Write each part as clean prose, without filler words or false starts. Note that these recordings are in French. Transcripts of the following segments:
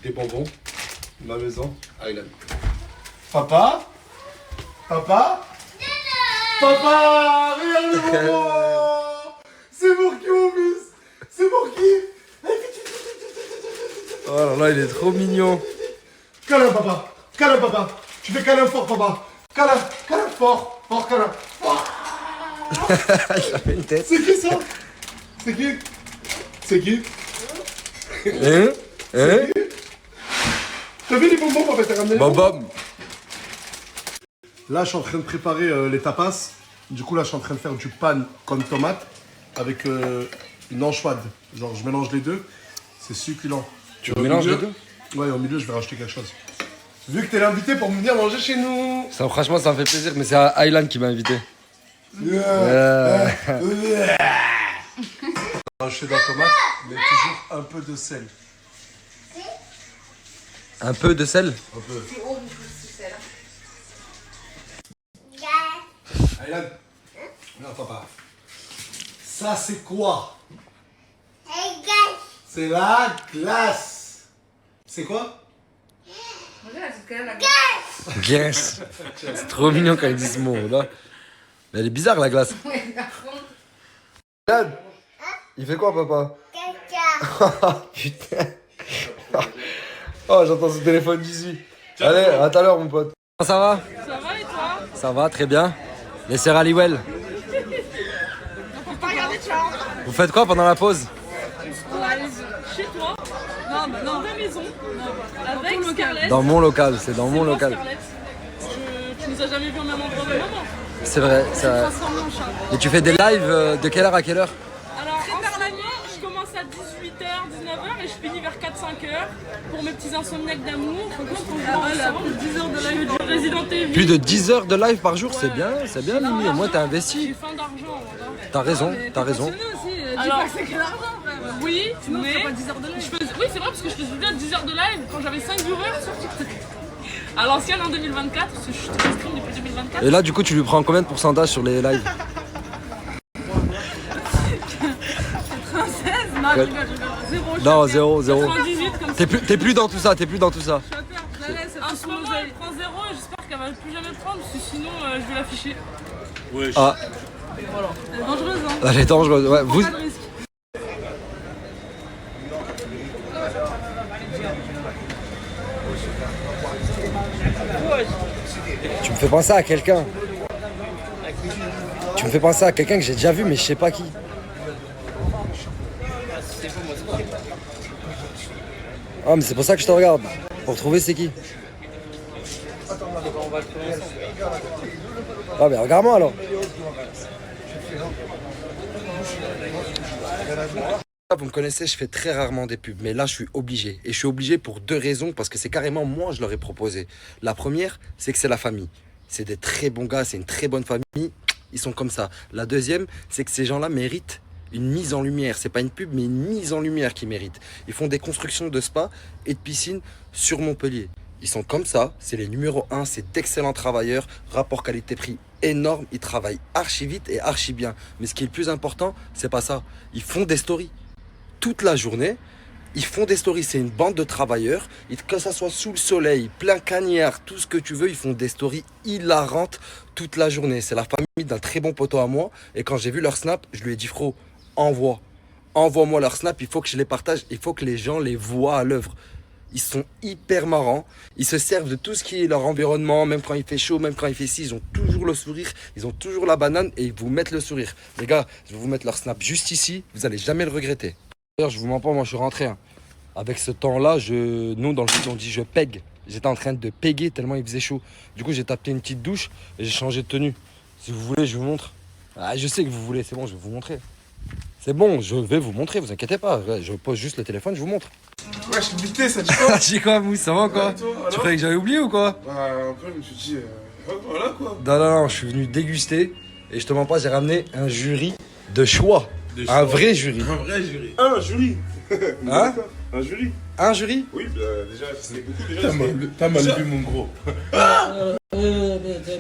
des bonbons de ma maison, Island. Papa? Papa? Papa! Regarde le bonbon! C'est pour qui, mon fils? C'est pour qui? Oh là là, il est trop mignon. Câlin, papa! Câlin, papa! Tu fais câlin fort, papa! Câlin! Câlin fort! Fort câlin! Fort! Il a fait une tête. C'est qui ça? C'est qui? C'est qui? Hein? Hein? T'as vu les bonbons, papa? T'as ramené les bonbons? Bam. Là, je suis en train de préparer les tapas. Du coup, là, je suis en train de faire du pan comme tomate avec une anchoisse. Genre, je mélange les deux. C'est succulent. Tu mélanges les deux? Ouais, au milieu, je vais rajouter quelque chose. Vu que t'es l'invité pour venir manger chez nous. Ça, franchement, ça me fait plaisir, mais c'est Aylan qui m'a invité. Rajouter de la tomate, mais toujours un peu de sel. Un peu de sel? Un peu. Aylan, non, papa. Ça, c'est quoi? C'est la glace. C'est quoi? Yes. C'est trop mignon quand il dit ce mot là. Mais elle est bizarre la glace. Aylan, il fait quoi papa? Putain. Oh, j'entends ce téléphone d'ici. Allez, à tout à l'heure mon pote. Ça va? Ça va et toi? Ça va, très bien. Les sœurs Halliwell. Vous faites quoi pendant la pause? Chez toi? Non, bah non, à la maison. Avec Scarlett. Dans mon local, c'est dans mon local. Scarlett. Tu nous as jamais vu au même endroit, au même moment. C'est vrai, ça. Transformé en chat. Et tu fais des lives de quelle heure à quelle heure? Alors, en ce moment, je commence à 18h, 19h et je finis vers 4-5h pour mes petits insomniaques d'amour. Faut qu'on ensemble. 10 heures de live du Resident Evil. Plus de 10 heures de live par jour, c'est bien, Mimi. Au moins t'as J'ai investi. faim d'argent. Voilà. T'as raison, t'as raison. Alors, c'est que l'argent, oui, mais pas 10 heures de live. Oui, c'est vrai parce que je faisais déjà 10 heures de live quand j'avais 5 viewers sur TikTok. À l'ancienne en 2024, parce que je stream depuis 2024. Et là, du coup, tu lui prends combien de pourcentage sur les lives? 16, non, je rigole, zéro. Non, zéro, zéro. 98 comme ça. T'es plus dans tout ça, t'es plus dans tout ça. En ce moment, elle prend 0 et j'espère qu'elle va plus jamais prendre parce que sinon, je vais l'afficher. Ah, Elle est dangereuse, hein. elle est dangereuse. Ouais, vous. Pas de risque. Tu me fais penser à quelqu'un. Tu me fais penser à quelqu'un que j'ai déjà vu, mais je sais pas qui. Ah, mais c'est pour ça que je te regarde. Pour trouver c'est qui. Ah, mais regarde-moi alors. Vous me connaissez, je fais très rarement des pubs, mais là je suis obligé. Et je suis obligé pour deux raisons, parce que c'est carrément moi je leur ai proposé. La première, c'est que c'est la famille. C'est des très bons gars, c'est une très bonne famille. Ils sont comme ça. La deuxième, c'est que ces gens-là méritent une mise en lumière. C'est pas une pub, mais une mise en lumière qu'ils méritent. Ils font des constructions de spa et de piscine sur Montpellier. Ils sont comme ça, c'est les numéros 1, c'est d'excellents travailleurs, rapport qualité-prix énorme, ils travaillent archi vite et archi bien. Mais ce qui est le plus important, c'est pas ça. Ils font des stories. Toute la journée, ils font des stories. C'est une bande de travailleurs. Que ça soit sous le soleil, plein cagnard, tout ce que tu veux, ils font des stories hilarantes toute la journée. C'est la famille d'un très bon poteau à moi. Et quand j'ai vu leur snap, je lui ai dit, frérot, envoie-moi leur snap. Il faut que je les partage. Il faut que les gens les voient à l'œuvre. Ils sont hyper marrants. Ils se servent de tout ce qui est leur environnement. Même quand il fait chaud, même quand il fait ci, ils ont toujours le sourire. Ils ont toujours la banane et ils vous mettent le sourire. Les gars, je vais vous mettre leur snap juste ici. Vous allez jamais le regretter. D'ailleurs, je vous mens pas, moi je suis rentré. Hein. Avec ce temps-là, nous dans le sud on dit je pègue. J'étais en train de péguer tellement il faisait chaud. Du coup, j'ai tapé une petite douche et j'ai changé de tenue. Si vous voulez, je vous montre. Ah, je sais que vous voulez, c'est bon, je vais vous montrer. C'est bon, je vais vous montrer, vous inquiétez pas. Je pose juste le téléphone, je vous montre. Ouais, je suis buté, ça dit quoi? J'ai quoi, Mousse, ça va quoi? Ouais, toi, Tu croyais que j'avais oublié ou quoi? Bah, après, je me suis dit, voilà quoi. Non, je suis venu déguster et je te mens pas, j'ai ramené un jury de choix. Un vrai jury. Un vrai jury. Un jury. Hein? Un jury. Un jury? Oui, déjà, c'est beaucoup déjà. T'as mal vu, mon gros.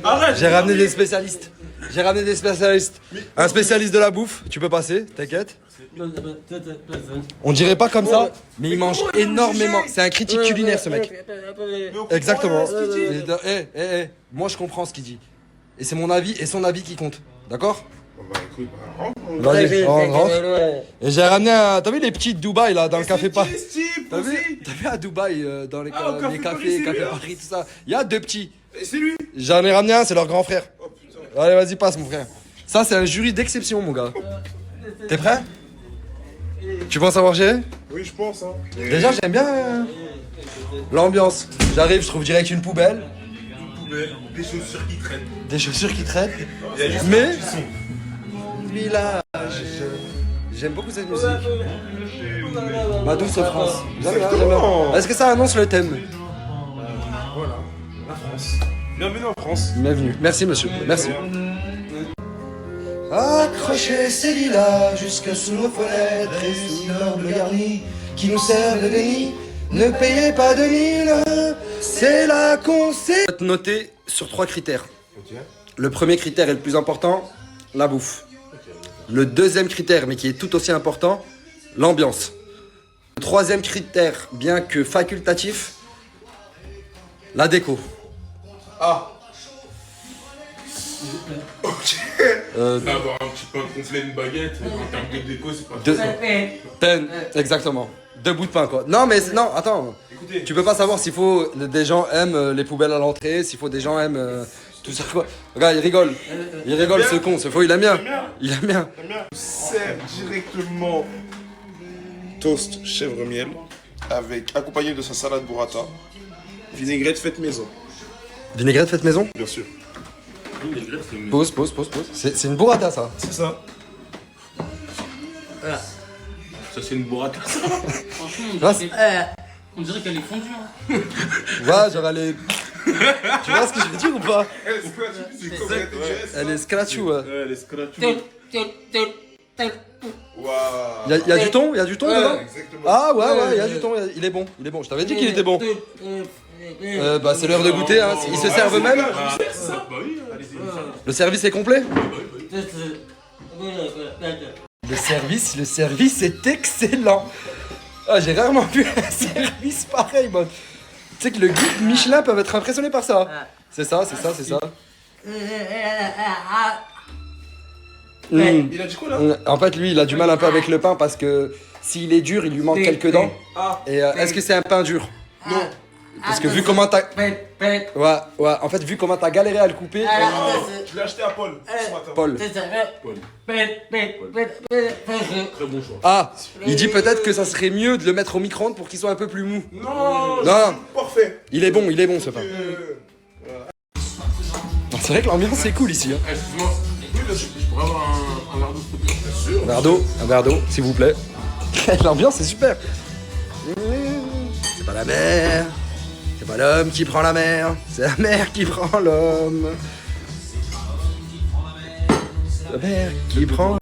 Arrête. J'ai ramené des spécialistes. J'ai ramené des spécialistes. Un spécialiste de la bouffe, tu peux passer, t'inquiète. On dirait pas comme ça, mais il mange énormément. C'est un critique culinaire ce mec. Exactement. Moi je comprends ce qu'il dit. Et c'est mon avis et son avis qui compte. D'accord? Bah écoute, Vas-y, on rentre. Et j'ai ramené un. T'as vu les petits de Dubaï là dans le café Paris? T'as vu à Dubaï dans les cafés, café Paris, tout ça? Il y a deux petits. Et c'est lui. J'en ai ramené un, c'est leur grand frère. Oh putain. Allez, vas-y, passe mon frère. Ça, c'est un jury d'exception, mon gars. T'es prêt? Tu penses avoir géré? Oui, je pense. Hein. Déjà, j'aime bien l'ambiance. J'arrive, je trouve direct une poubelle, Des chaussures qui traînent. des chaussures qui traînent. Il y a juste Mais du son. village. J'aime beaucoup cette musique. Ma douce France. J'aime bien, j'aime bien. Est-ce que ça annonce le thème? Voilà, la France. Bienvenue en France. Bienvenue. Merci, monsieur. Merci. Accrochez ces lilas jusque sous nos fenêtres et sous leur bleu garni qui nous servent de déni. Ne payez pas de mine, c'est la conseil. Noté sur 3 critères. Ok. Le premier critère est le plus important, la bouffe. Le deuxième critère, mais qui est tout aussi important, l'ambiance. Le troisième critère, bien que facultatif, la déco. Ah. Ok. Avoir un petit pain gonflé, une baguette, en termes de déco, c'est pas Deux- ça. Peine, exactement. 2 bouts de pain, quoi. Non, mais non, attends. Écoutez. Tu peux pas savoir s'il faut des gens aiment les poubelles à l'entrée, s'il faut des gens aiment tout ça, quoi. Regarde, il rigole. Il rigole, ce con. Ce faux, il aime bien. Il aime bien. Sert directement toast chèvre miel avec accompagné de sa salade burrata. Vinaigrette faite maison, Vinaigrette faite maison. bien sûr. Pause. C'est une burrata, ça. C'est ça. Ça, c'est une burrata. Franchement, on dirait qu'elle est fondue. Hein. Ouais, genre elle est... Tu vois ce que je veux dire ou pas? Elle est scratchy, ouais. Ouais, les scratchs. Waouh. Il y a du thon? Il y a du thon dedans? Exactement. Ah ouais, il y a du thon. Il est bon. Je t'avais dit qu'il était bon. Bah c'est l'heure de goûter, hein. Ils se servent eux-mêmes. Bah oui, Le service est complet? Le service est excellent. Ah, j'ai rarement vu un service pareil, moi. Tu sais que le guide Michelin peut être impressionné par ça. C'est ça. Il a dit quoi là? En fait, lui, il a du mal un peu avec le pain parce que s'il est dur, il lui manque quelques dents. Ah. Et est-ce que c'est un pain dur? Non. Parce que vu comment t'as... Ouais, en fait, vu comment t'as galéré à le couper... Je l'ai acheté à Paul ce matin. Paul. très bon choix. Ah, il dit peut-être que ça serait mieux de le mettre au micro-ondes pour qu'il soit un peu plus mou. Non. Non, Parfait. il est bon ce pain. C'est vrai que l'ambiance c'est cool ici. Hein. Excuse-moi, je pourrais avoir un verre d'eau, s'il te plaît? Un verre d'eau, s'il vous plaît. L'ambiance est super. C'est pas la mer, c'est pas l'homme qui prend la mer, c'est la mer qui prend l'homme. La mer qui prend...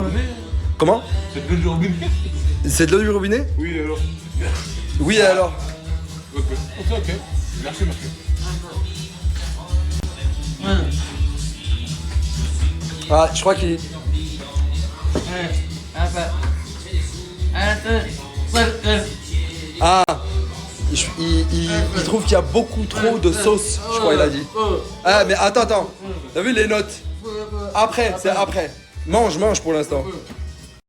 Comment? C'est de l'eau du robinet? C'est de l'eau du robinet? Oui, alors. Oui, et alors? Ok. Merci. Ah, je crois qu'il... Ah, il trouve qu'il y a beaucoup trop de sauce, je crois il a dit. Ah, mais attends. T'as vu les notes? Après, c'est après. Mange pour l'instant.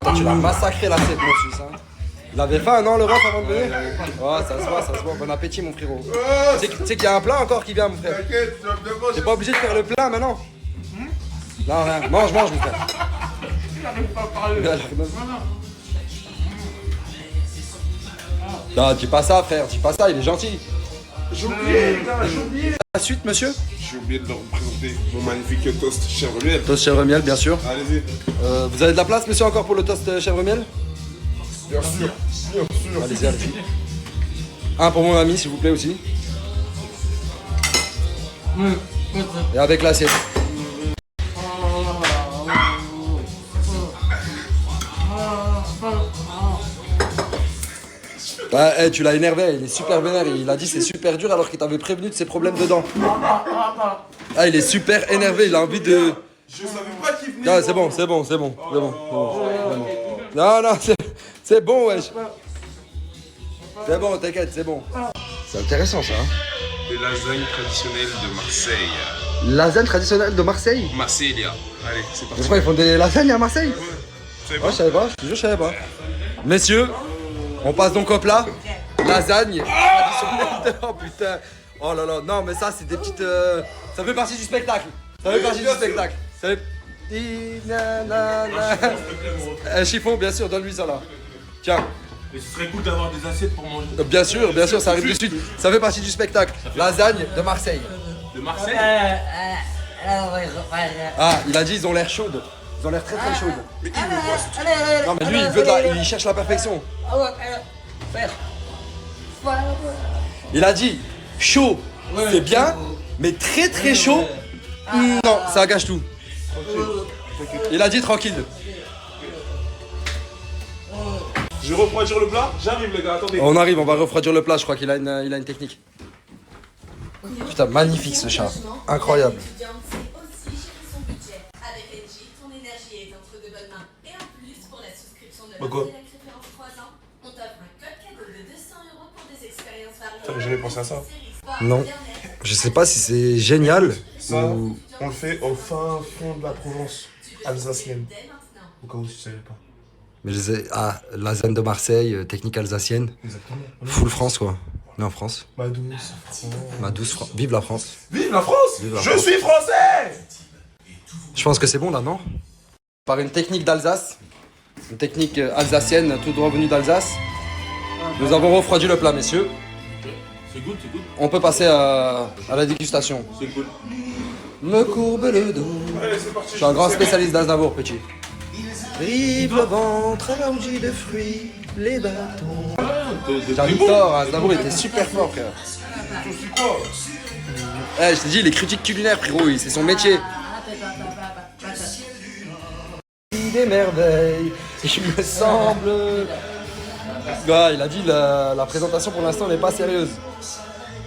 Attends, tu l'as massacré l'assiette, mon fils. Hein. Il avait faim, non, le ref avant de venir? Ouais, ça se voit. Bon appétit, mon frérot. Tu sais qu'il y a un plat encore qui vient, mon frère. T'inquiète, tu vas bien manger. T'es pas obligé de faire le plein maintenant. Non, rien. Mange, mon frère. J'arrive pas à parler. Non, dis pas ça, frère. Dis pas ça, il est gentil. J'ai oublié. La suite, monsieur? J'ai oublié de leur présenter mon magnifique toast chèvre miel. Toast chèvre miel, bien sûr. Allez-y. Vous avez de la place, monsieur, encore pour le toast chèvre miel? Bien sûr. Allez-y. Un pour mon ami, s'il vous plaît, aussi. Et avec l'assiette. Bah, tu l'as énervé, il est super vénère. Il a dit c'est super dur alors qu'il t'avait prévenu de ses problèmes dedans. Ah, il est super énervé, il a envie de. Je savais pas qu'il venait. Non, c'est bon, c'est bon, c'est bon, c'est bon, c'est bon. Non, non, c'est bon, wesh. C'est bon, t'inquiète, c'est bon. C'est intéressant ça. Hein. Les lasagnes traditionnelles de Marseille. Lasagne traditionnelle de Marseille. Marseillia. Allez, c'est Mais parti. pourquoi ils font des lasagnes à Marseille? C'est Ouais, bon. je savais pas, je te jure, je savais pas. Messieurs, on passe donc au plat. Lasagne traditionnelle de... Oh putain. Oh là là, non mais ça c'est des petites... Ça fait partie du spectacle. Ça fait partie du spectacle. Ça fait... Chiffon, bien sûr, donne-lui ça là. Tiens. Et ce serait cool d'avoir des assiettes pour manger. Bien sûr, ça arrive de suite. Ça fait partie du spectacle. Lasagne de Marseille. De Marseille. Ah, il a dit ils ont l'air chaudes. Ils ont l'air très très chaudes. Mais il me voit ce truc. Non mais lui il cherche la perfection. Il a dit chaud, c'est bien, mais très très chaud, non, ça gâche tout. Il a dit tranquille. Je refroidir le plat. J'arrive les gars, attendez. On arrive, on va refroidir le plat, je crois qu'il a une technique. Putain, magnifique ce chat, incroyable. L'étudiante sait aussi gérer son budget. Avec Engie, ton énergie est entre de bonnes mains. Et en plus, pour la souscription de Quoi la référence 3 ans, on t'offre un code cadeau de 200 € pour des expériences variées. Putain, mais j'avais pensé à ça. Séries, sport, Non, bien-être. je sais pas si c'est génial. Ça, ou- on le fait au fin fond de la Provence alsacienne. Dès maintenant. Au cas où tu savais pas. Mais lasagne de Marseille, technique alsacienne, Exactement. full France quoi. On est en France, Ma douce France. ma douce France. Vive la France. Vive la France. Vive la Je France. suis français. Je pense que c'est bon là, non? Par une technique d'Alsace, une technique alsacienne, tout droit venu d'Alsace. Nous avons refroidi le plat, messieurs. C'est good, c'est good. On peut passer à la dégustation. C'est good. Me courbe le dos. Allez, c'est parti. Je suis un grand spécialiste d'Aznavour, petit. Rive le ventre, allergie de fruits, les bâtons. J'adore, Aznavour était super fort, frère. Tu sais quoi? Eh, je t'ai dit, il est critique culinaire, frérot, c'est son métier. Des merveilles, il me semble. Ouais, il a dit la présentation pour l'instant n'est pas sérieuse.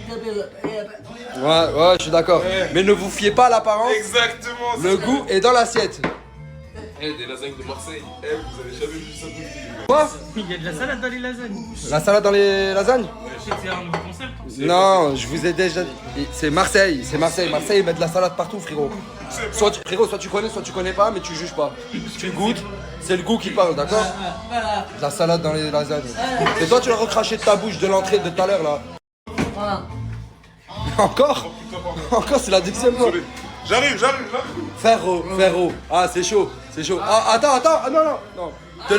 Ouais, je suis d'accord. Mais ne vous fiez pas à l'apparence, Exactement. le goût est dans l'assiette. Eh, des lasagnes de Marseille. Eh, vous avez jamais vu ça de vie. Quoi? Il y a de la salade dans les lasagnes. La salade dans les lasagnes? C'est un nouveau concept. Non, je vous ai déjà dit. C'est Marseille, c'est Marseille. Marseille, ils mettent de la salade partout, frérot. Soit tu connais, soit tu connais pas, mais tu juges pas. Tu goûtes, c'est le goût qui parle, d'accord? De la salade dans les lasagnes. Et toi, tu l'as recraché de ta bouche de l'entrée de tout à l'heure, là. Encore? Encore, c'est la deuxième fois. J'arrive. Ferro. Ah, c'est chaud, c'est chaud. Ah, attends. Ah, non. Te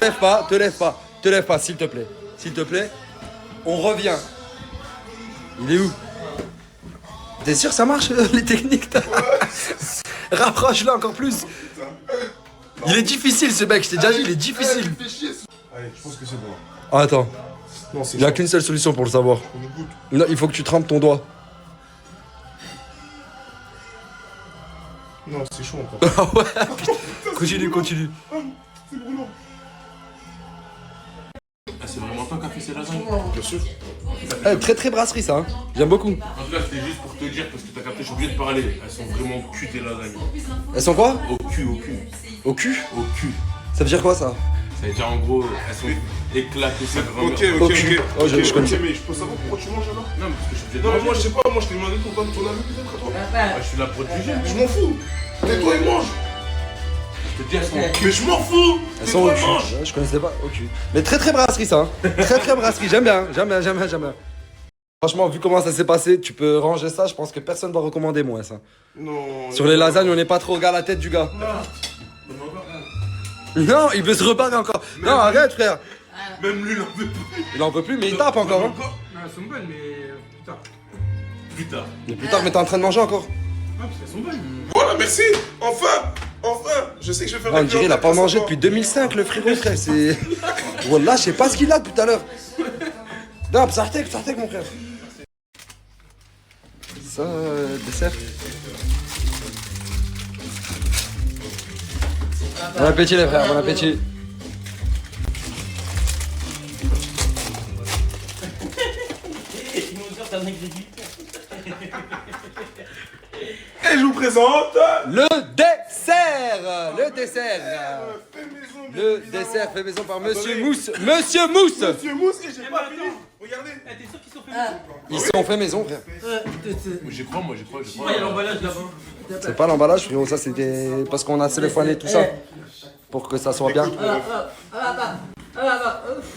lève pas, s'il te plaît. S'il te plaît. On revient. Il est où? T'es sûr ça marche les techniques? Rapproche-le encore plus. Il est difficile ce mec, je t'ai déjà dit, il est difficile. Allez, je pense que c'est bon. Ah, attends, Non, c'est il n'y a chaud. qu'une seule solution pour le savoir. On goûte. Non, il faut que tu trempes ton doigt. Non, c'est chaud encore. Ah ouais, putain. Continue. C'est brûlant. C'est vraiment toi qui as fait ces lasagnes? Bien sûr. Eh, très très brasserie ça, hein. J'aime beaucoup. En tout cas, c'était juste pour te dire, parce que t'as capté, je suis obligé de parler. Elles sont vraiment cul tes lasagnes. Elles sont quoi? Au cul. Au cul? Au cul. Ça veut dire quoi ça? Ça veut dire en gros, elles sont éclatées. C'est vraiment. Au cul. Oh, je connais. mais je peux savoir pourquoi tu manges alors? Non, mais parce que je suis obligé de manger. Moi, je sais pas, moi je t'ai demandé ton avis peut-être à toi. Je suis là pour te juger. Je m'en fous. Tais-toi et mange. Je te dis, elles sont au cul. Mais je m'en fous. Elles sont au Tais-toi cul. et mange. Ouais, je connaissais pas. Au cul. Mais très très brasserie ça, hein. Très brasserie. J'aime bien. Franchement, vu comment ça s'est passé, tu peux ranger ça. Je pense que personne va recommander moins ça. Non. Sur les lasagnes, on n'est pas trop regarde la tête du gars. Non, il veut se rebarrer encore. Non, arrête frère. Même lui, il en veut plus. Il en peut plus, mais il tape encore. Hein. Non, elles sont bonnes, mais plus tard. Plus tard. Mais plus tard, mais t'es en train de manger encore. Ah, parce qu'elles sont bonnes. Voilà, merci. Enfin. Je sais que je vais faire Ah, on dirait il a pas mangé depuis 2005 le frérot frère. C'est. Wallah, je sais pas ce qu'il a tout à l'heure. Non, psartek mon frère. Ça, dessert. Bon appétit les frères, bon appétit. dire t'as un agriculteur. Et je vous présente. Le dessert. Le dessert. Le dessert fait maison par Monsieur Mousse. Monsieur Mousse. Monsieur Mousse, et j'ai pas fini. Regardez. T'es sûr qu'ils sont fait maison? Ils sont fait maison, frère. J'y crois, moi, j'y crois. Il y a l'emballage là-bas. C'est pas l'emballage, frérot. Ça, c'était parce qu'on a sélectionné tout ça pour que ça soit bien.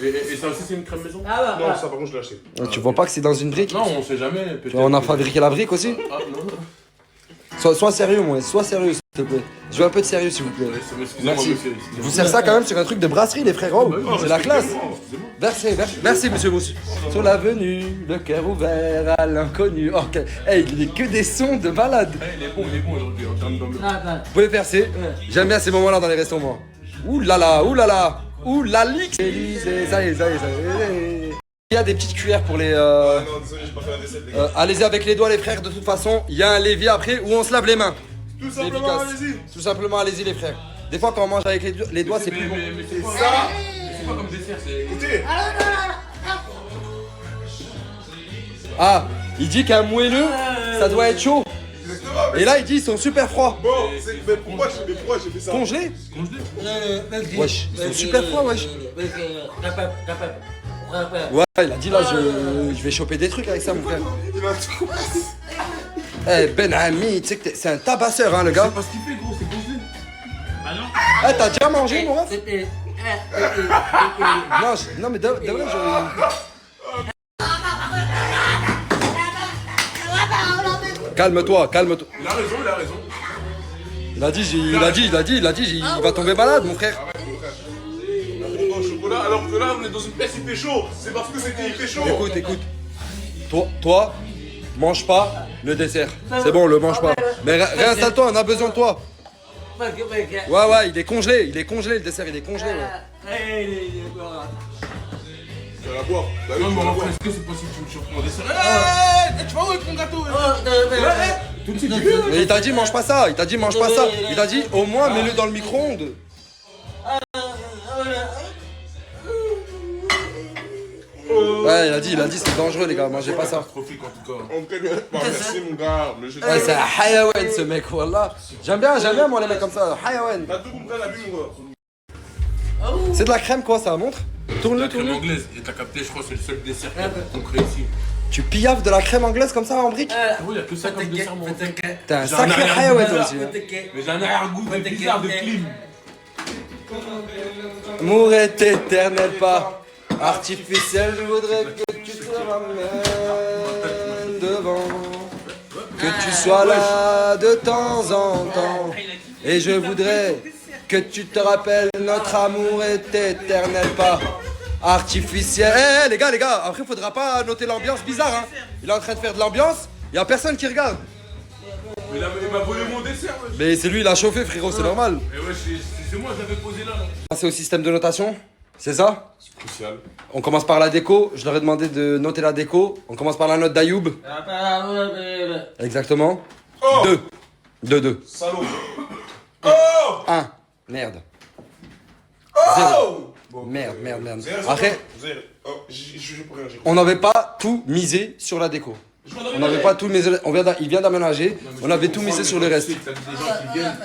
Et ça aussi, c'est une crème maison? Non, ça, par contre, je l'ai acheté. Tu vois pas que c'est dans une brique? Non, on sait jamais. Peut-être. On a fabriqué la brique aussi. Ah, non. Sois sérieux, moi. Sois sérieux, s'il te plaît. Je veux un peu de sérieux, s'il vous plaît. Excusez-moi, Merci. monsieur. Je vous sers ça quand même sur un truc de brasserie, les frérots. C'est la classe. Excusez-moi. Merci, monsieur Mousse. Sur l'avenue, le cœur ouvert à l'inconnu. Oh, hey, il est que des sons de balade. Il est bon aujourd'hui en termes d'ambiance. Vous pouvez percer. J'aime bien ces moments-là dans les restaurants. Ouh là là, ouh là là. Ouh la lix. Ça y est. Il y a des petites cuillères pour les. Non, désolé, j'ai pas fait la vaisselle, les gars. Allez-y avec les doigts, les frères. De toute façon, il y a un levier après où on se lave les mains. Tout simplement, Efficace. allez-y. Tout simplement, allez-y, les frères. Des fois, quand on mange avec les doigts, c'est plus bon. Mais c'est quoi? C'est quoi comme dessert? C'est. Écoutez. Ah, il dit qu'un moelleux, ça doit être chaud. Exactement. Et là, il dit ils sont super froids. Bon, mais pourquoi j'ai fait ça? Congelés. Wesh, ils sont super froids, wesh. Ouais, il a dit là, je vais choper des trucs avec ça, mon frère. Il a tout. Eh, Ben Ami, tu sais que c'est un tabasseur, hein, le gars. C'est pas ce qu'il fait, gros, c'est congelé. Bah non. Eh, t'as déjà mangé, mon ref? Non, mais de vrai, Calme-toi. Il a raison. Il a dit, il va tomber malade, mon frère. Au chocolat, alors que là, on est dans une pièce, il fait chaud. C'est parce que c'était il fait chaud. Écoute. Toi, mange pas le dessert. C'est bon, le mange pas. Mais réinstalle-toi, on a besoin de toi. Ouais, il est congelé, le dessert, il est congelé. Ouais. Tu vas la boire. Bah oui, Non, tu mais vas la en boire. fait, est-ce que c'est possible que tu me chopes mon dessert? Tu vas où avec mon gâteau? Tout de suite, Mais il t'a dit mange pas ça, il t'a dit au moins mets-le dans le micro-ondes. Ouais, il a dit c'est dangereux les gars, mangez pas ça. Catastrophique en tout cas. En tout cas, bah, merci mon gars. Mais je- Ouais, c'est un hayawan ce mec, wallah. J'aime bien moi les mecs comme ça, hayawan. T'as tout compris à la vie, mon gars. C'est de la crème quoi, ça montre? La crème anglaise, et t'as capté, je crois, c'est le seul dessert concret ici. Tu pillaves de la crème anglaise comme ça en brique? Oui, y'a que ça comme dessert, mon frère. T'es un J'ai un sacré arrière-goût hayawan bizarre. aussi. Hein. Mais j'ai un arrière-goût bizarre de clim. Amour est éternel, pas artificiel. Je voudrais que tu te ramènes devant, que tu sois là de temps en temps. Et je voudrais que tu te rappelles, notre amour est éternel, pas artificiel. Eh les gars, après faudra pas noter l'ambiance bizarre. Hein. Il est en train de faire de l'ambiance, y a personne qui regarde. Mais il m'a volé mon dessert, wesh. Mais c'est lui, il a chauffé, frérot, c'est normal. Et wesh, c'est moi, je l'avais posé là. Passer au système de notation, c'est ça? C'est crucial. On commence par la déco, je leur ai demandé de noter la déco. On commence par la note d'Ayoub. Exactement. Oh 2. Salaud. Oh 1. Merde. Oh Bon, Merde. Zéro. Après, Zéro. Oh, je peux rien, j'ai on n'avait pas tout misé sur la déco. On n'avait pas tout misé. Il vient d'aménager. On avait tout misé sur le reste. T'as des gens qui viennent.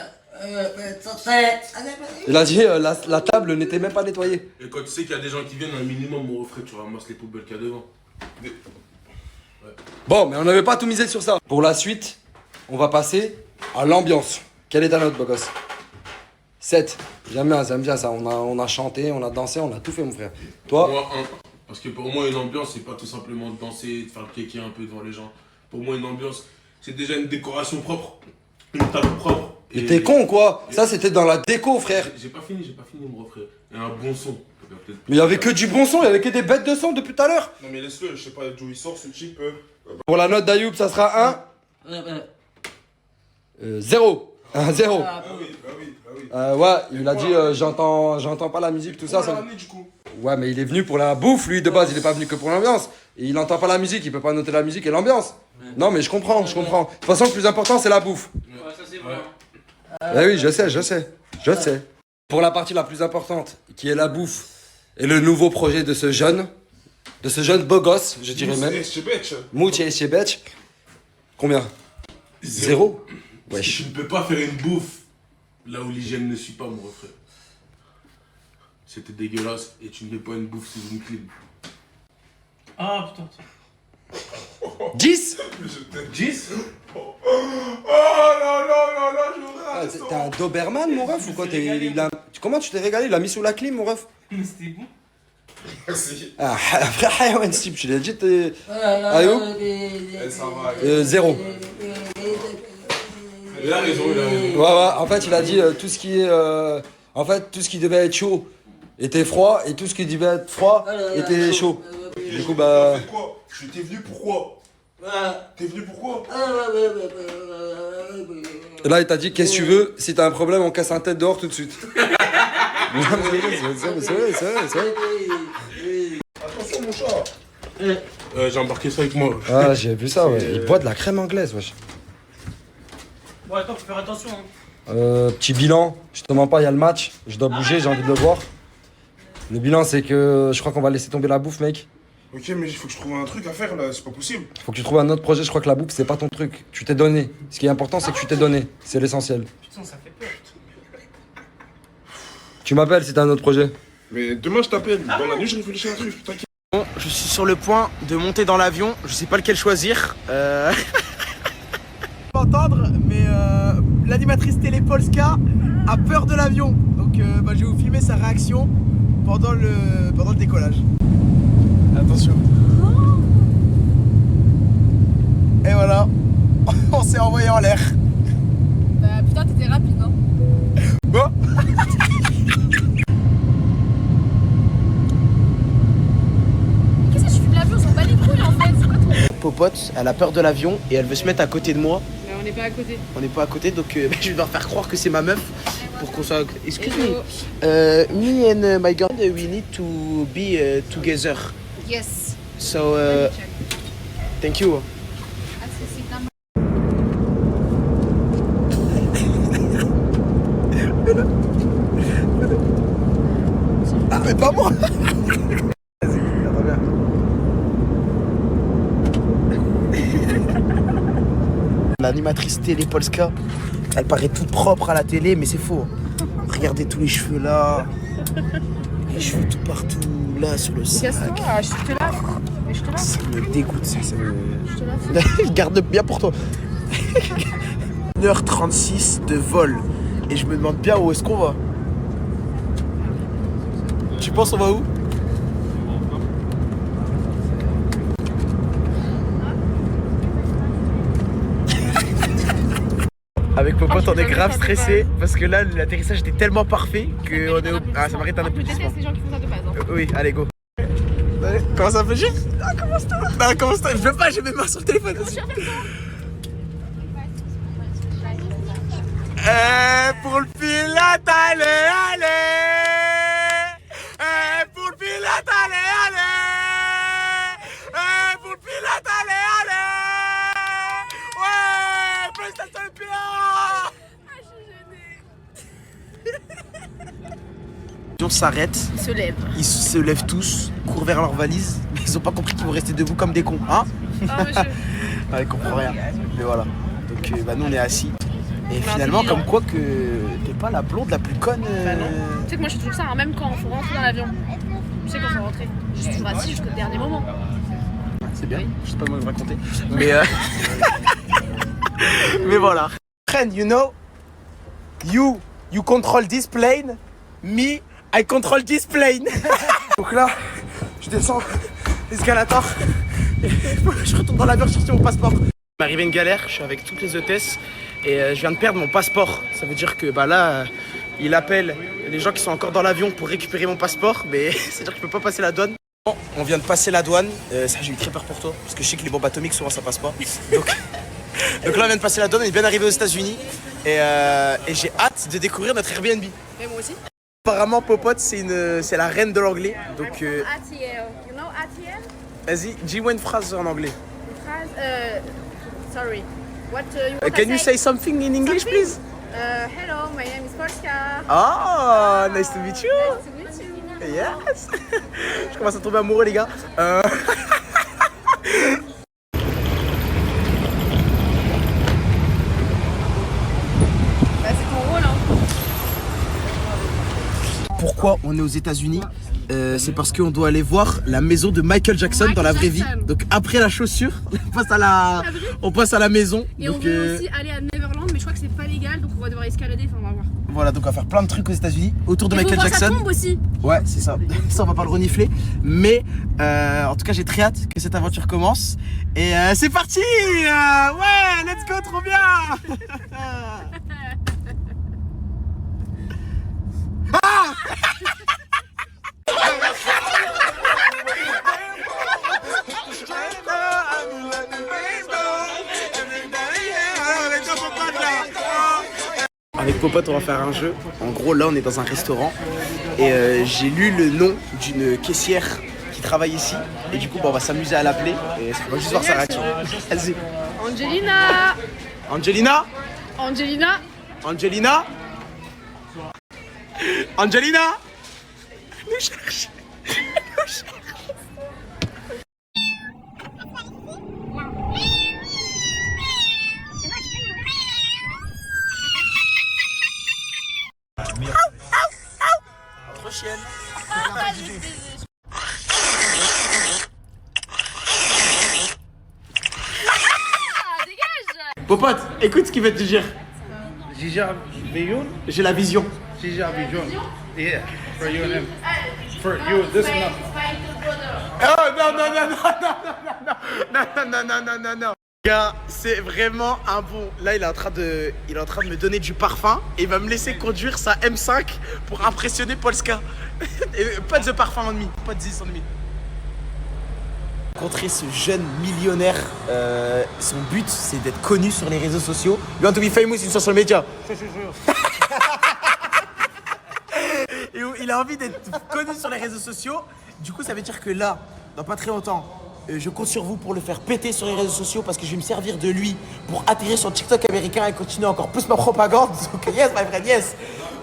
Il a dit la table n'était même pas nettoyée. Et quand tu sais qu'il y a des gens qui viennent, un minimum, mon refrain, tu ramasses les poubelles qu'il y a devant. Bon, mais on n'avait pas tout misé sur ça. Pour la suite, on va passer à l'ambiance. Quelle est ta note, beau gosse? 7. J'aime bien ça. On a chanté, on a dansé, on a tout fait, mon frère. Toi? Moi, 1. Parce que pour moi, une ambiance, c'est pas tout simplement de danser, de faire le kéké un peu devant les gens. Pour moi, une ambiance, c'est déjà une décoration propre, une table propre. Mais t'es con, quoi? Ça, c'était dans la déco, frère. J'ai pas fini, mon refrain. Et un bon son. Mais il y avait que du bon son, il y avait que des bêtes de son depuis tout à l'heure. Non mais laisse-le, je sais pas d'où il sort ce type. Pour la note d'Ayoub, ça sera 0. 0. Ah oui. Ouais, il a dit j'entends pas la musique, tout ça. On l'a ramené du coup. Ouais, mais il est venu pour la bouffe, lui, de base, il est pas venu que pour l'ambiance. Et il entend pas la musique, il peut pas noter la musique et l'ambiance. Non, mais je comprends. De toute façon, le plus important, c'est la bouffe. Ouais, ça c'est vrai. Eh oui, je sais. Pour la partie la plus importante, qui est la bouffe, et le nouveau projet de ce jeune, de ce jeune beau gosse, je dirais même. Mouche et Chebetch. Combien? 0. Wesh. Tu ne peux pas faire une bouffe là où l'hygiène ne suit pas, mon refrain. C'était dégueulasse et tu ne mets pas une bouffe sous une clim. Ah putain. 10. 10? Oh non, T'es un Doberman, mon ref, ou quoi? Comment tu t'es régalé? Il l'a mis sous la clim, mon ref. Mais c'était bon. Merci. Ah, après, Hayawan Steve, je l'ai dit, t'es. Ayo? Ça va. 0. Il a raison, il a raison. Ouais, en fait, il a dit tout ce qui est. En fait, tout ce qui devait être chaud était froid, et tout ce qui devait être froid était chaud. Du coup, bah. Quoi? T'es venu pourquoi? T'es venu pourquoi? Et là, il t'a dit, qu'est-ce que tu veux? Si t'as un problème, on casse un tête dehors tout de suite. C'est vrai. Attention, mon chat. J'ai embarqué ça avec moi. Ah, j'ai vu ça, ouais. Il boit de la crème anglaise, wesh. Bon, attends, faut faire attention. Hein. Petit bilan, je te mens pas, il y a le match. Je dois bouger, j'ai envie de le voir. Le bilan, c'est que je crois qu'on va laisser tomber la bouffe, mec. Ok, mais il faut que je trouve un truc à faire là, c'est pas possible. Faut que tu trouves un autre projet, je crois que la bouffe, c'est pas ton truc. Tu t'es donné. Ce qui est important, c'est que tu t'es donné. C'est l'essentiel. Putain, ça fait peur. Tu m'appelles si t'as un autre projet. Mais demain, je t'appelle. Dans la nuit, je réfléchis à un truc, t'inquiète. Bon, je suis sur le point de monter dans l'avion, je sais pas lequel choisir. Entendre, mais l'animatrice télé Polska a peur de l'avion. Donc je vais vous filmer sa réaction pendant le décollage. Attention. Et voilà, on s'est envoyé en l'air. Bah putain, t'étais rapide, hein. Bon. Qu'est-ce que je fume l'avion? On s'en bat les couilles en fait, c'est quoi ton... Popote, elle a peur de l'avion et elle veut se mettre à côté de moi. Mais on n'est pas à côté. On n'est pas à côté, donc je vais devoir faire croire que c'est ma meuf pour qu'on soit. Excuse Hello. me. Me and my girl, we need to be together. Yes. So, thank you. Ah, c'est dingue. Ah, mais pas moi. Vas-y, attends bien. L'animatrice télé Polska, elle paraît toute propre à la télé, mais c'est faux. Regardez tous les cheveux là, les cheveux tout partout, là sur le sac. Casse-toi, je te lave. Mais je te lave. Ça me dégoûte, ça me... Je te lave. Garde bien pour toi. 1h36 de vol. Et je me demande bien où est-ce qu'on va. Tu penses on va où? Avec mon pote, on est grave stressé parce que là, l'atterrissage était tellement parfait que on est au... Ah, ça m'arrête un applaudissement. Je déteste les gens qui font ça de base. Hein. Oui, allez, go. Allez, commence à réfléchir. Ah, commence-toi. Non, commence-toi. Je veux pas, j'ai mes mains sur le téléphone aussi. Pour le pilote, allez. Pour le pilote, allez. Pour le pilote, allez. Ouais, félicitations le pilote. On s'arrête. Ils se lèvent. Ils se lèvent tous, courent vers leurs valises, mais ils ont pas compris qu'ils vont rester debout comme des cons, hein? Ah, monsieur. Ouais, ils comprennent rien. Mais voilà. Donc nous on est assis. Et On a finalement, un délire. comme quoi que t'es pas la blonde la plus conne. Bah non. Tu sais que moi je suis toujours ça, hein, même quand il faut rentrer dans l'avion. Tu sais quand faut rentrer. Je suis toujours assis jusqu'au dernier moment. C'est bien, Oui. je sais pas moi de raconter. Mais mais voilà. Friend, you know, you control this plane, me, I control this plane. Donc là, je descends l'escalator. Je retourne dans l'avion chercher mon passeport. Il m'est arrivé une galère, je suis avec toutes les hôtesses et je viens de perdre mon passeport. Ça veut dire que bah là, il appelle les gens qui sont encore dans l'avion pour récupérer mon passeport, mais c'est-à-dire que je peux pas passer la douane. Bon, on vient de passer la douane, ça j'ai eu très peur pour toi, parce que je sais que les bombes atomiques souvent ça passe pas. Donc là on vient de passer la douane, on est bien arrivé aux États-Unis et j'ai hâte de découvrir notre Airbnb. Mais moi aussi. Apparemment Popote c'est la reine de l'anglais, donc ATL. You know ATL? vas-y, dis-moi une phrase en anglais. Une phrase. Sorry. What you want Can you say something in English please? Hello, my name is Polska. Oh, nice to meet you. Nice to meet you. Yes. Je commence à tomber amoureux, les gars. C'est ton rôle, hein. Pourquoi on est aux États-Unis? C'est parce qu'on doit aller voir la maison de Michael Jackson dans la vraie vie. Donc après la chaussure, on passe à la maison. Et donc, on veut aussi aller à Neverland, mais je crois que c'est pas légal, donc on va devoir escalader, enfin on va voir. Voilà, donc on va faire plein de trucs aux États-Unis autour de Et Michael faut voir Jackson. sa tombe aussi. Ouais, c'est ça. Ça, on va pas le renifler. Mais en tout cas, j'ai très hâte que cette aventure commence. Et c'est parti. Ouais, let's go, trop bien. Avec Popote, on va faire un jeu. En gros, là, on est dans un restaurant et j'ai lu le nom d'une caissière qui travaille ici. Et du coup, on va s'amuser à l'appeler et on va juste voir sa réaction. Vas-y. Angelina. Angelina. Angelina. Angelina. Angelina. Nous cherche. Nous cherche. Trop chienne. Popote, écoute ce qu'il va te dire. J'ai la vision. Yeah, for you and him. For you, this one. Oh non, non, non, non, non, non, non, non, non, non, non. Gars, c'est vraiment un bon. Là, il est en train de me donner du parfum et il va me laisser conduire sa M5 pour impressionner Polska. Et pas de parfum en demi, pas de 10 en demi. Rencontrer ce jeune millionnaire, son but c'est d'être connu sur les réseaux sociaux. You want to be famous in social media. Et il a envie d'être connu sur les réseaux sociaux. Du coup, ça veut dire que là, dans pas très longtemps, je compte sur vous pour le faire péter sur les réseaux sociaux parce que je vais me servir de lui pour atterrir sur TikTok américain et continuer encore plus ma propagande. Donc yes, my friend, yes.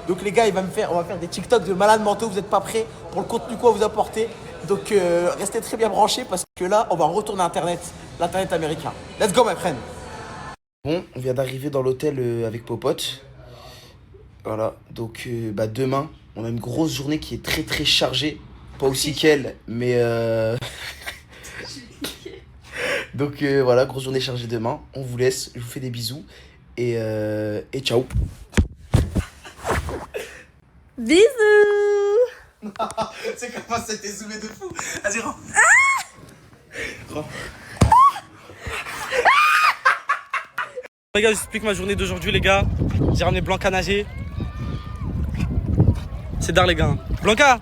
Donc les gars, on va faire des TikTok de malades mentaux. Vous n'êtes pas prêts pour le contenu qu'on va vous apporter. Donc restez très bien branchés parce que là, on va retourner à l'Internet américain. Let's go, my friend. Bon, on vient d'arriver dans l'hôtel avec Popote. Voilà, donc demain, on a une grosse journée qui est très très chargée. Pas aussi qu'elle, mais... Donc voilà, grosse journée chargée demain. On vous laisse, je vous fais des bisous. Et ciao. Bisous. C'est comment c'était zoomé de fou. Vas-y, rentre. Les gars, je vous explique ma journée d'aujourd'hui, les gars. J'ai ramené Blanca nager. C'est d'art, les gars. Blanca!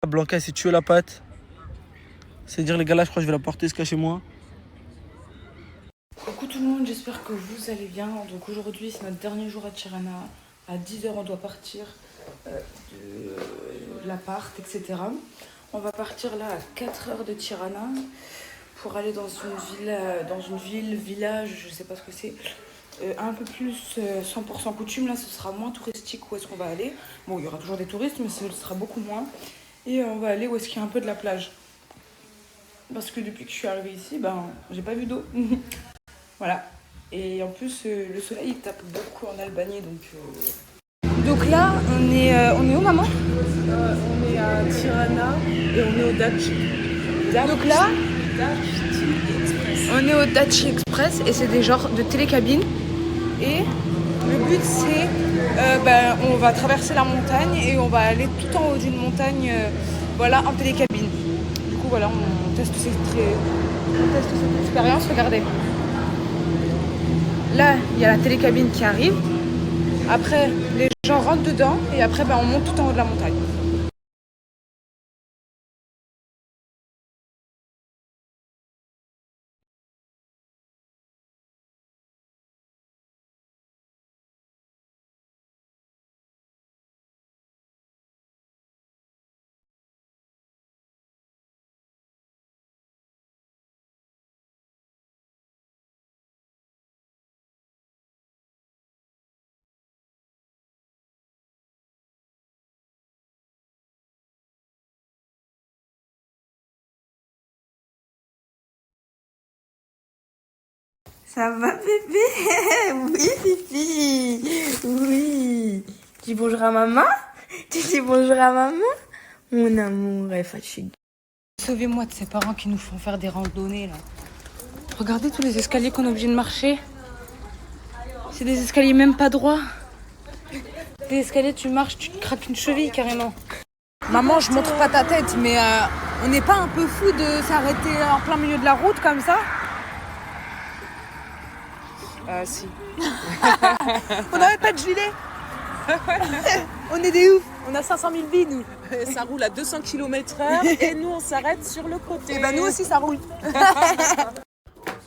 Blanca s'est tué la patte. C'est-à-dire, les gars, là, je crois que je vais la porter, se cacher moi. Coucou tout le monde, j'espère que vous allez bien. Donc aujourd'hui, c'est notre dernier jour à Tirana. À 10h, on doit partir de l'appart, etc. On va partir là à 4h de Tirana pour aller dans une ville, village, je sais pas ce que c'est, un peu plus 100% coutume. Là, ce sera moins touristique où est-ce qu'on va aller. Bon, il y aura toujours des touristes, mais ce sera beaucoup moins. Et on va aller où est-ce qu'il y a un peu de la plage. Parce que depuis que je suis arrivée ici, j'ai pas vu d'eau. Voilà. Et en plus, le soleil il tape beaucoup en Albanie, donc là, on est où, maman? On est à Tirana et on est au Daci. Donc là, on est au Daci Express et c'est des genres de télécabines. Et le but, c'est, on va traverser la montagne et on va aller tout en haut d'une montagne, en télécabine. Du coup, voilà, on teste cette expérience. Regardez. Là, il y a la télécabine qui arrive. Après, les gens rentrent dedans et après, on monte tout en haut de la montagne. Ça va, bébé? Oui, Fifi. Oui. Tu dis bonjour à maman? Tu dis bonjour à maman? Mon amour, elle est fatiguée. Sauvez-moi de ces parents qui nous font faire des randonnées, là. Regardez tous les escaliers qu'on est obligé de marcher. C'est des escaliers même pas droits. Des escaliers, tu marches, tu te craques une cheville, carrément. Maman, je montre pas ta tête, mais on n'est pas un peu fou de s'arrêter en plein milieu de la route, comme ça? Ah, si. On n'avait pas de gilet. On est des ouf. On a 500 000 vies, nous. Ça roule à 200 km/h et nous, on s'arrête sur le côté. Et bah, nous aussi, ça roule.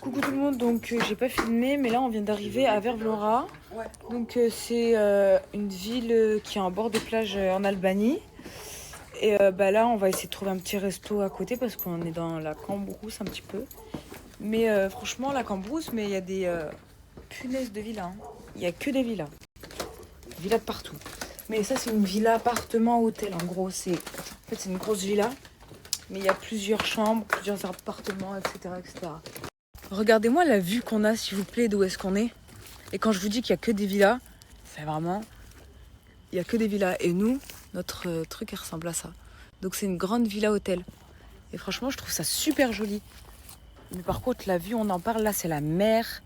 Coucou tout le monde, donc j'ai pas filmé, mais là on vient d'arriver à Vervlora. Donc c'est une ville qui est en bord de plage en Albanie. Et là on va essayer de trouver un petit resto à côté parce qu'on est dans la Cambrousse un petit peu. Mais franchement la Cambrousse, mais il y a des punaises de villas. Hein. Il y a que des villas. Villas de partout. Mais ça c'est une villa appartement hôtel en gros. C'est une grosse villa. Mais il y a plusieurs chambres, plusieurs appartements, etc. etc. Regardez-moi la vue qu'on a, s'il vous plaît, d'où est-ce qu'on est. Et quand je vous dis qu'il n'y a que des villas, c'est vraiment... Il n'y a que des villas. Et nous, notre truc, il ressemble à ça. Donc c'est une grande villa hôtel. Et franchement, je trouve ça super joli. Mais par contre, la vue, on en parle, là, c'est la mer.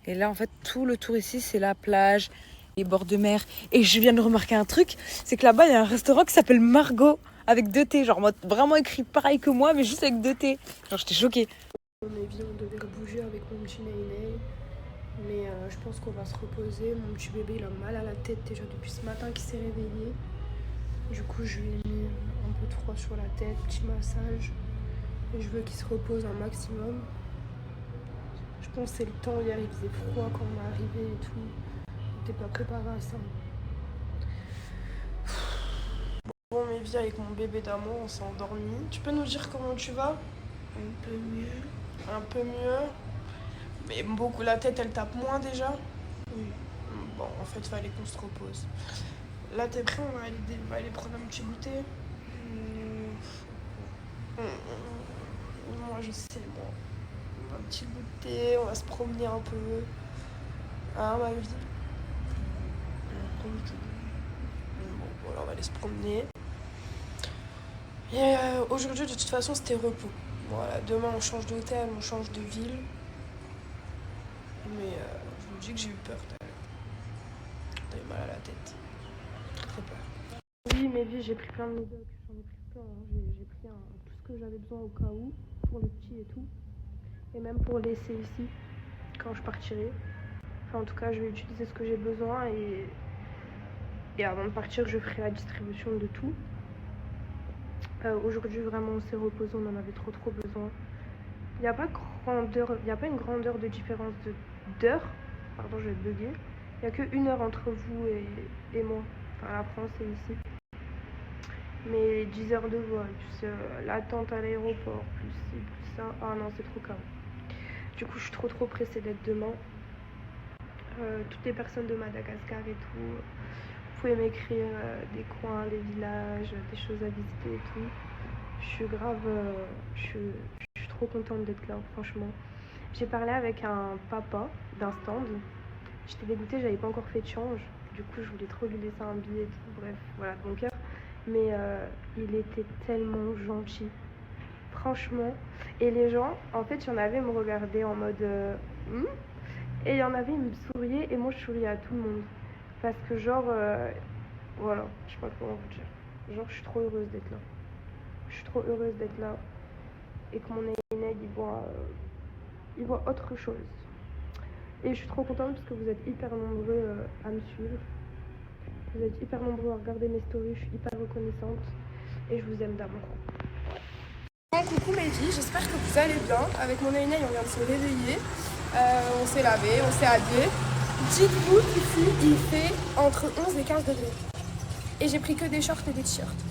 Et là, en fait, tout le tour ici, c'est la plage, les bords de mer. Et je viens de remarquer un truc, c'est que là-bas, il y a un restaurant qui s'appelle Margot, avec 2 T. Genre, vraiment écrit pareil que moi, mais juste avec 2 T. Genre, j'étais choquée. On est bien, on devait bouger avec mon petit Nainei, mais je pense qu'on va se reposer. Mon petit bébé il a mal à la tête déjà depuis ce matin qu'il s'est réveillé. Du coup je lui ai mis un peu de froid sur la tête, petit massage. Et je veux qu'il se repose un maximum. Je pense que c'est le temps, hier il faisait froid quand on est arrivé et tout. On n'était pas préparé à ça. Bon mais viens avec mon bébé d'amour, on s'est endormi. Tu peux nous dire comment tu vas? Un peu mieux. Un peu mieux, mais beaucoup la tête elle tape moins déjà. Oui. Bon en fait fallait qu'on se repose. Là t'es prêt, on va aller prendre un petit goûter. Moi je sais bon. Un petit goûter, on va se promener un peu. Hein ma vie. Bon voilà on va aller se promener. Et aujourd'hui de toute façon c'était repos. Voilà, demain on change d'hôtel, on change de ville. Mais je vous dis que j'ai eu peur. T'as eu mal à la tête. Très peur. Oui, mais vie, j'ai pris plein de médocs. J'en ai pris plein. Hein. J'ai pris tout ce que j'avais besoin au cas où, pour le petit et tout. Et même pour laisser ici, quand je partirai. Enfin, en tout cas, je vais utiliser ce que j'ai besoin. Et avant de partir, je ferai la distribution de tout. Aujourd'hui vraiment on s'est reposé, on en avait trop besoin. Il n'y a pas une grandeur de différence d'heure. Pardon, je vais bugger. Il n'y a que 1 heure entre vous et moi, enfin la France et ici. Mais 10 heures de vol, plus l'attente à l'aéroport, plus ci, plus ça. Ah non, c'est trop calme. Du coup je suis trop pressée d'être demain. Toutes les personnes de Madagascar et tout. Vous pouvez m'écrire des coins, des villages, des choses à visiter et tout. Je suis grave... je suis trop contente d'être là, franchement. J'ai parlé avec un papa d'un stand. J'étais dégoûtée, j'avais pas encore fait de change. Du coup, je voulais trop lui laisser un billet et tout. Bref, voilà, de mon cœur. Mais il était tellement gentil. Franchement. Et les gens, en fait, il y en avait me regardaient en mode... Et il y en avait, ils me souriaient. Et moi, je souriais à tout le monde. Parce que genre, voilà, je sais pas comment vous dire. Genre, je suis trop heureuse d'être là. Je suis trop heureuse d'être là. Et que mon Nainei, il voit autre chose. Et je suis trop contente parce que vous êtes hyper nombreux à me suivre. Vous êtes hyper nombreux à regarder mes stories. Je suis hyper reconnaissante. Et je vous aime d'amour. Bon, coucou mes filles, j'espère que vous allez bien. Avec mon Nainei, on vient de se réveiller. On s'est lavé, on s'est habillé. Dites-vous qu'ici, il fait entre 11 et 15 degrés. Et j'ai pris que des shorts et des t-shirts.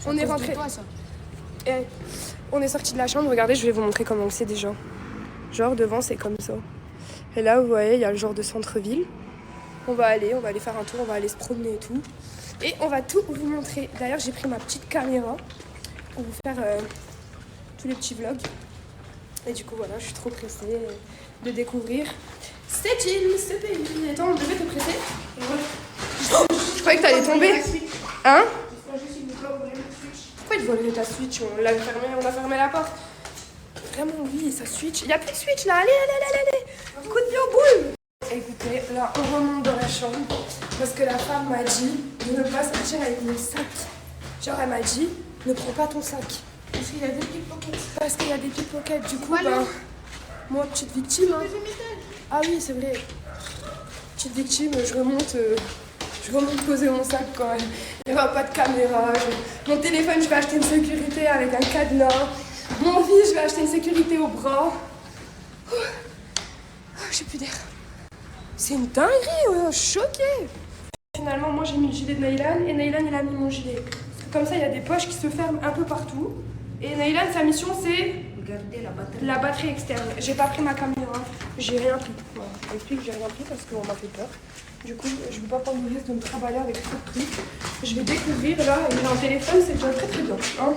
On est rentré. Et on est sorti de la chambre. Regardez, je vais vous montrer comment c'est déjà. Genre devant, c'est comme ça. Et là, vous voyez, il y a le genre de centre-ville. On va aller faire un tour, on va aller se promener et tout. Et on va tout vous montrer. D'ailleurs, j'ai pris ma petite caméra pour vous faire tous les petits vlogs. Et du coup, voilà, je suis trop pressée de découvrir cette île, ce pays. Attends, on devait te presser. Je croyais que t'allais tomber. Hein? Pourquoi ils te volaient ta Switch? On a fermé la porte. Vraiment, oui, ça switch. Il y a plus de Switch là. Allez. Coup de pied au boule. Écoutez, là, on remonte dans la chambre. Parce que la femme m'a dit de ne pas sortir avec mon sac. Genre, elle m'a dit, ne prends pas ton sac. Parce qu'il y a des pickpockets. Parce qu'il y a des pickpockets. Du coup, moi, petite victime. Hein. Ah oui, c'est vrai. Petite victime, je remonte poser mon sac quand même. Il n'y aura pas de caméra. Mon téléphone, je vais acheter une sécurité avec un cadenas. Mon fils, je vais acheter une sécurité au bras. J'ai plus d'air. C'est une dinguerie, ouais, choquée. Finalement, moi, j'ai mis le gilet de Naylan et Naylan, il a mis mon gilet. Parce que comme ça, il y a des poches qui se ferment un peu partout. Et Naylan, sa mission, c'est garder la batterie externe. J'ai pas pris ma caméra, j'ai rien pris. Voilà. Je m'explique que j'ai rien pris parce qu'on m'a fait peur. Du coup, je veux pas prendre le risque de me trimballer avec trop de trucs. Je vais découvrir là, et j'ai un téléphone, c'est déjà très très bien. Hein.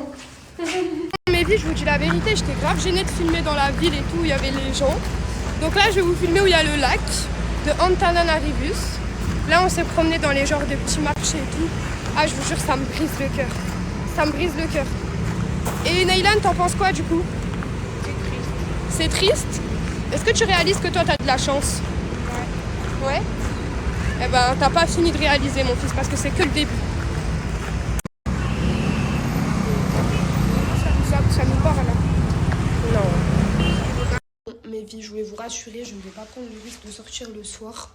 Mais je vous dis la vérité, j'étais grave gênée de filmer dans la ville et tout, il y avait les gens. Donc là, je vais vous filmer où il y a le lac de Antananarivus. Là, on s'est promené dans les genres de petits marchés et tout. Ah, je vous jure, ça me brise le cœur. Ça me brise le cœur. Et Naylan, t'en penses quoi du coup? C'est triste. Est-ce que tu réalises que toi, t'as de la chance? Ouais. Eh ben, t'as pas fini de réaliser, mon fils, parce que c'est que le début. Ça nous parle là. Non. Mes vies, je voulais vous rassurer, je ne vais pas prendre le risque de sortir le soir.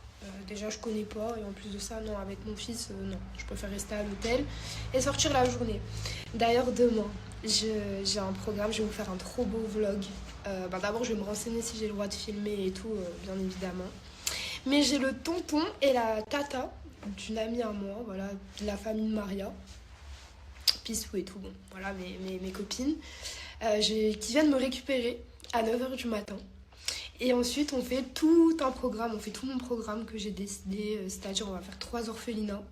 Déjà, je connais pas, et en plus de ça, non, avec mon fils, non. Je préfère rester à l'hôtel et sortir la journée. D'ailleurs, demain, j'ai un programme, je vais vous faire un trop beau vlog. D'abord, je vais me renseigner si j'ai le droit de filmer et tout, bien évidemment. Mais j'ai le tonton et la tata d'une amie à moi, voilà, de la famille de Maria. Pissou et tout, bon, voilà, mes copines, qui viennent me récupérer à 9h du matin. Et ensuite, on fait tout un programme, on fait tout mon programme que j'ai décidé, c'est-à-dire on va faire 3 orphelinats.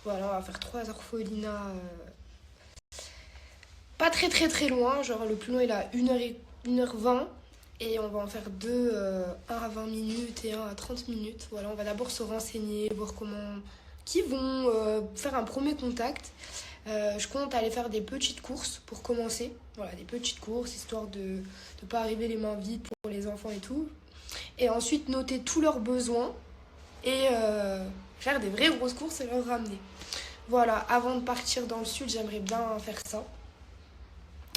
Voilà, on va faire 3 orphelinats pas très loin, genre le plus loin il a 1h20 et on va en faire 2, un à 20 minutes et un à 30 minutes. Voilà, on va d'abord se renseigner, voir qui vont faire un premier contact. Je compte aller faire des petites courses pour commencer. Voilà, des petites courses, histoire de ne pas arriver les mains vides pour les enfants et tout. Et ensuite, noter tous leurs besoins et faire des vraies grosses courses et leur ramener. Voilà, avant de partir dans le sud, j'aimerais bien faire ça.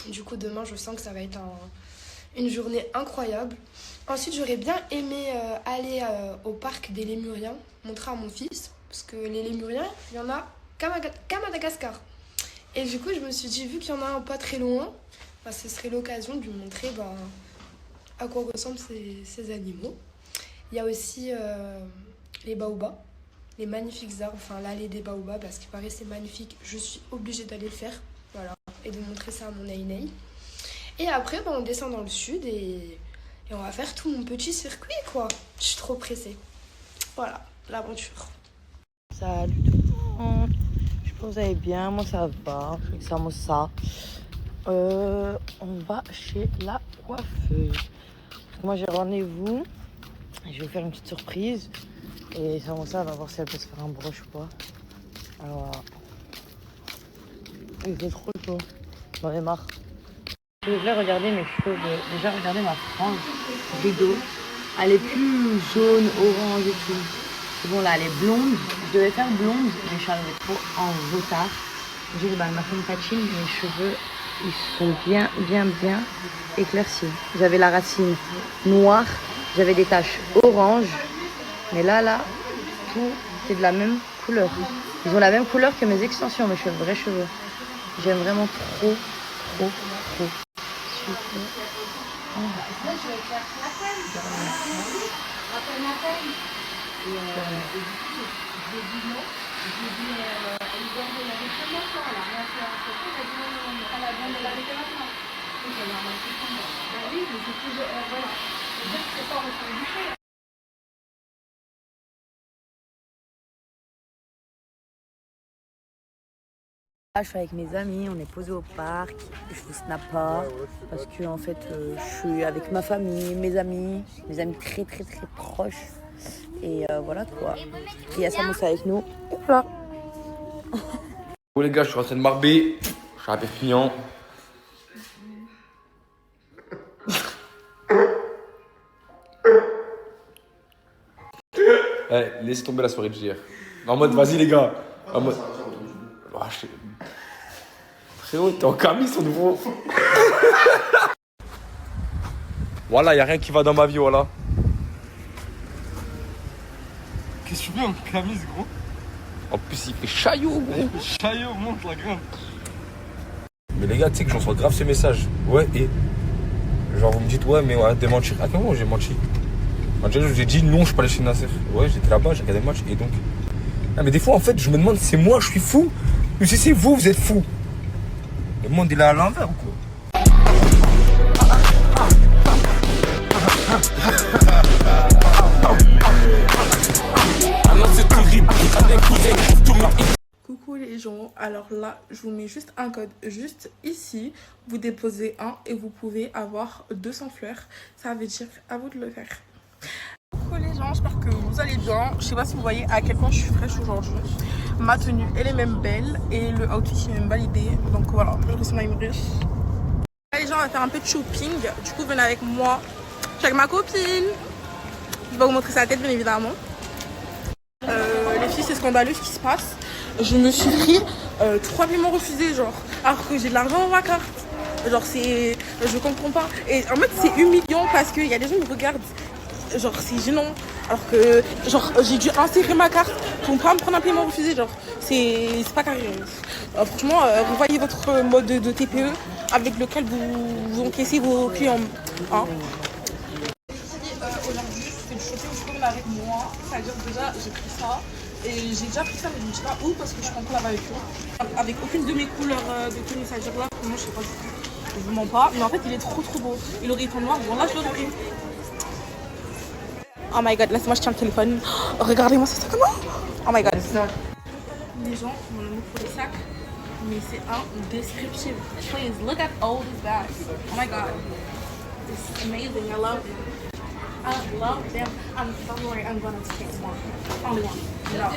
Du coup, demain, je sens que ça va être une journée incroyable. Ensuite, j'aurais bien aimé aller au parc des Lémuriens, montrer à mon fils. Parce que les Lémuriens, il y en a qu'à Madagascar. Et du coup, je me suis dit, vu qu'il y en a un pas très loin, ce serait l'occasion de lui montrer à quoi ressemblent ces animaux. Il y a aussi les baobabs, les magnifiques arbres, enfin l'allée des baobabs, parce qu'il paraît c'est magnifique. Je suis obligée d'aller le faire, voilà, et de montrer ça à mon Naïnaï. Et après, on descend dans le sud et on va faire tout mon petit circuit, quoi. Je suis trop pressée. Voilà, l'aventure. Salut tout le monde. J'espère que vous allez bien, moi ça va, ça. On va chez la coiffeuse. Moi j'ai rendez-vous, je vais vous faire une petite surprise. Et ça va voir si elle peut se faire un broche ou pas. Alors voilà. Il fait trop chaud, j'en ai marre. Je voulais regarder mes cheveux, déjà regarder ma frange rideau. Elle est plus jaune, orange et tout. C'est bon, là, elle est blonde. Je devais faire blonde, mais je suis arrivée trop en retard. J'ai dit, elle m'a fait une patine. Mes cheveux, ils sont bien éclaircis. J'avais la racine noire, j'avais des taches orange. Mais là, tout est de la même couleur. Ils ont la même couleur que mes extensions, mes cheveux, vrais cheveux. J'aime vraiment trop. Super. Je suis avec mes amis, on est posé au parc, je vous snap pas parce que en fait je suis avec ma famille, mes amis très très très proches et voilà quoi. Il y a Samoussa avec nous et voilà. Bon les gars, je suis en train de marber, je suis à Perpignan. Ouais, laissez tomber la soirée de hier. En mode vas-y les gars. En mode. Oh, frérot, t'es en camis son nouveau. Voilà, y'a rien qui va dans ma vie, voilà. Qu'est-ce que tu fais en camise, gros? En plus, il fait chaillot, gros. Chaillot, monte la grimpe. Mais les gars, tu sais que j'en reçois grave ces messages. Ouais, et. Genre, vous me dites, ouais, mais arrête de mentir. À quel moment j'ai menti? Je vous ai dit non, je suis pas allé chez Nasser. Ouais, j'étais là-bas, j'ai regardé le match et donc. Ah, mais des fois, en fait, je me demande, c'est moi, je suis fou? Ou si c'est vous, vous êtes fou? Le monde, il est à l'envers ou quoi? Coucou les gens, alors là je vous mets juste un code juste ici, vous déposez 1 et vous pouvez avoir 200 fleurs, ça veut dire à vous de le faire. Coucou les gens, j'espère que vous allez bien, je sais pas si vous voyez à quel point je suis fraîche aujourd'hui, ma tenue elle est même belle et le outfit est même validé, donc voilà, je ressens une riche. Là les gens on va faire un peu de shopping, du coup venez avec moi, je suis avec ma copine, je vais vous montrer sa tête bien évidemment. Les filles c'est scandaleux ce qui se passe. Je me suis pris 3 paiements refusés genre alors que j'ai de l'argent dans ma carte. Genre c'est... je comprends pas. Et en fait c'est humiliant parce qu'il y a des gens qui me regardent. Genre c'est gênant. Alors que genre j'ai dû insérer ma carte pour pas me prendre un paiement refusé. Genre c'est pas carré. Franchement revoyez votre mode de TPE avec lequel vous encaissez vos clients. Hein. Aujourd'hui je fais du shopping avec moi. C'est-à-dire déjà j'ai pris ça. Et j'ai déjà pris ça mais je ne sais pas où parce que je prends là-bas avec eux. Avec aucune de mes couleurs de tenue, c'est-à-dire là, moi je sais pas du tout. Je vous mens pas, mais en fait il est trop beau. Il aurait été en noir, bon là je l'aurais pris. Oh my god, laisse-moi je tiens le téléphone. Oh, regardez-moi ce sac comment. Oh my god. Les gens m'ont le mot pour les sacs, mais c'est indescriptible. Please look at all these bags. Oh my god. This is amazing, I love it. I love them. Don't worry, I'm gonna take one. Only one. No.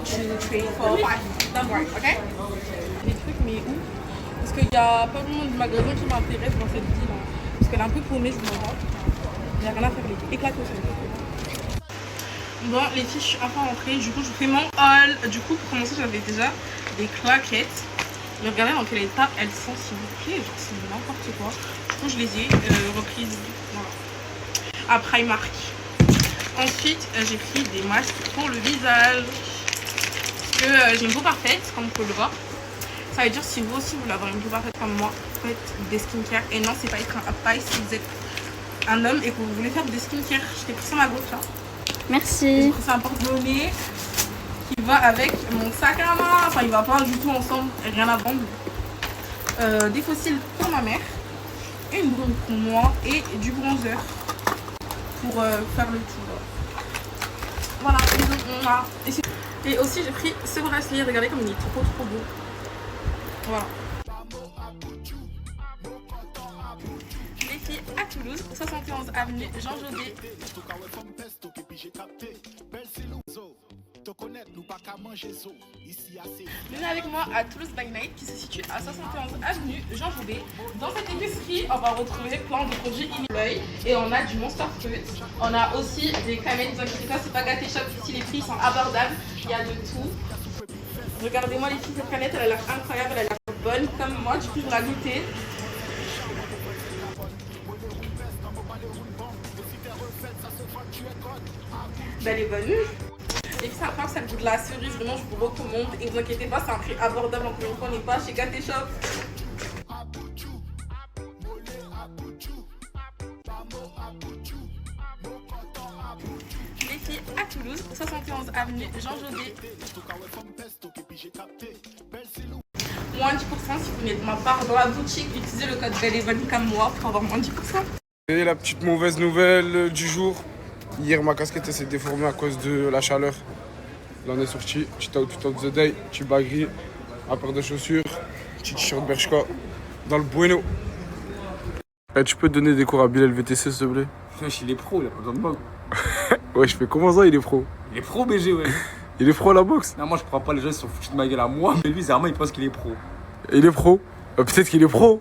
2, 3, 4, 5. Don't worry, okay? Les trucs, mais où? Parce qu'il y a pas vraiment de magasin qui m'intéresse dans cette ville. Parce qu'elle est un peu paumée, je vous en rends. Il n'y a rien à faire, elle est éclatée aussi. Bon, les filles, je suis enfin rentrée. Du coup, je fais mon haul. Du coup, pour commencer, j'avais déjà des claquettes. Mais regardez dans quel état elles sont, s'il vous plaît. Genre, c'est n'importe quoi. Du coup, je les ai reprises. Voilà. À Primark. Ensuite, j'ai pris des masques pour le visage. Parce que j'ai une peau parfaite, comme vous pouvez le voir. Ça veut dire si vous aussi vous voulez avoir une peau parfaite comme moi, faites des skincare. Et non, c'est pas être un paille si vous êtes un homme et que vous voulez faire des skincare. Je t'ai pris sur ma gauche là. Merci. J'ai pris un porte-monnaie qui va avec mon sac à main. Enfin, il va pas du tout ensemble, rien à vendre. Des fossiles pour ma mère. Une bronze pour moi et du bronzer. Pour faire le tour. Voilà, on a. Et aussi j'ai pris ce bracelet, regardez comme il est trop beau. Voilà. Les filles à Toulouse, 71 avenue Jean Jodet. Venez avec moi à Toulouse by Night qui se situe à 71 avenue Jean Joubert. Dans cette épicerie, on va retrouver plein de produits inouïs et on a du Monster Fruit. On a aussi des canettes, ne vous inquiétez pas, c'est pas gâté shop ici, les prix sont abordables, il y a de tout. Regardez-moi les filles, cette canette, elle a l'air incroyable, elle a l'air bonne comme moi, du coup je vais la goûter. Elle est bonne. Et puis c'est incroyable, ça goûte de la cerise, vraiment je vous recommande. Et vous inquiétez pas, c'est un prix abordable, encore une fois, on n'est pas chez Gâté Shop. Les filles à Toulouse, 71 avenue Jean Jodet. Moins 10% si vous venez de ma part dans la boutique, utilisez le code BELLEVON comme moi pour avoir moins 10%. Et la petite mauvaise nouvelle du jour. Hier, ma casquette s'est déformée à cause de la chaleur. Là, on est sorti, petit out of the day, petit bagri. Un paire de chaussures, petit t-shirt Bershka, dans le bueno. Eh, tu peux donner des cours à Bilal VTC s'il te plaît? Wesh, il est pro, il a pas besoin de moi. Ouais, je fais comment ça, il est pro? Il est pro BG, ouais. Il est pro à la boxe? Non, moi je crois pas, les gens ils sont foutus de ma gueule à moi, mais lui, Zerma, il pense qu'il est pro. Il est pro? Peut-être qu'il est pro.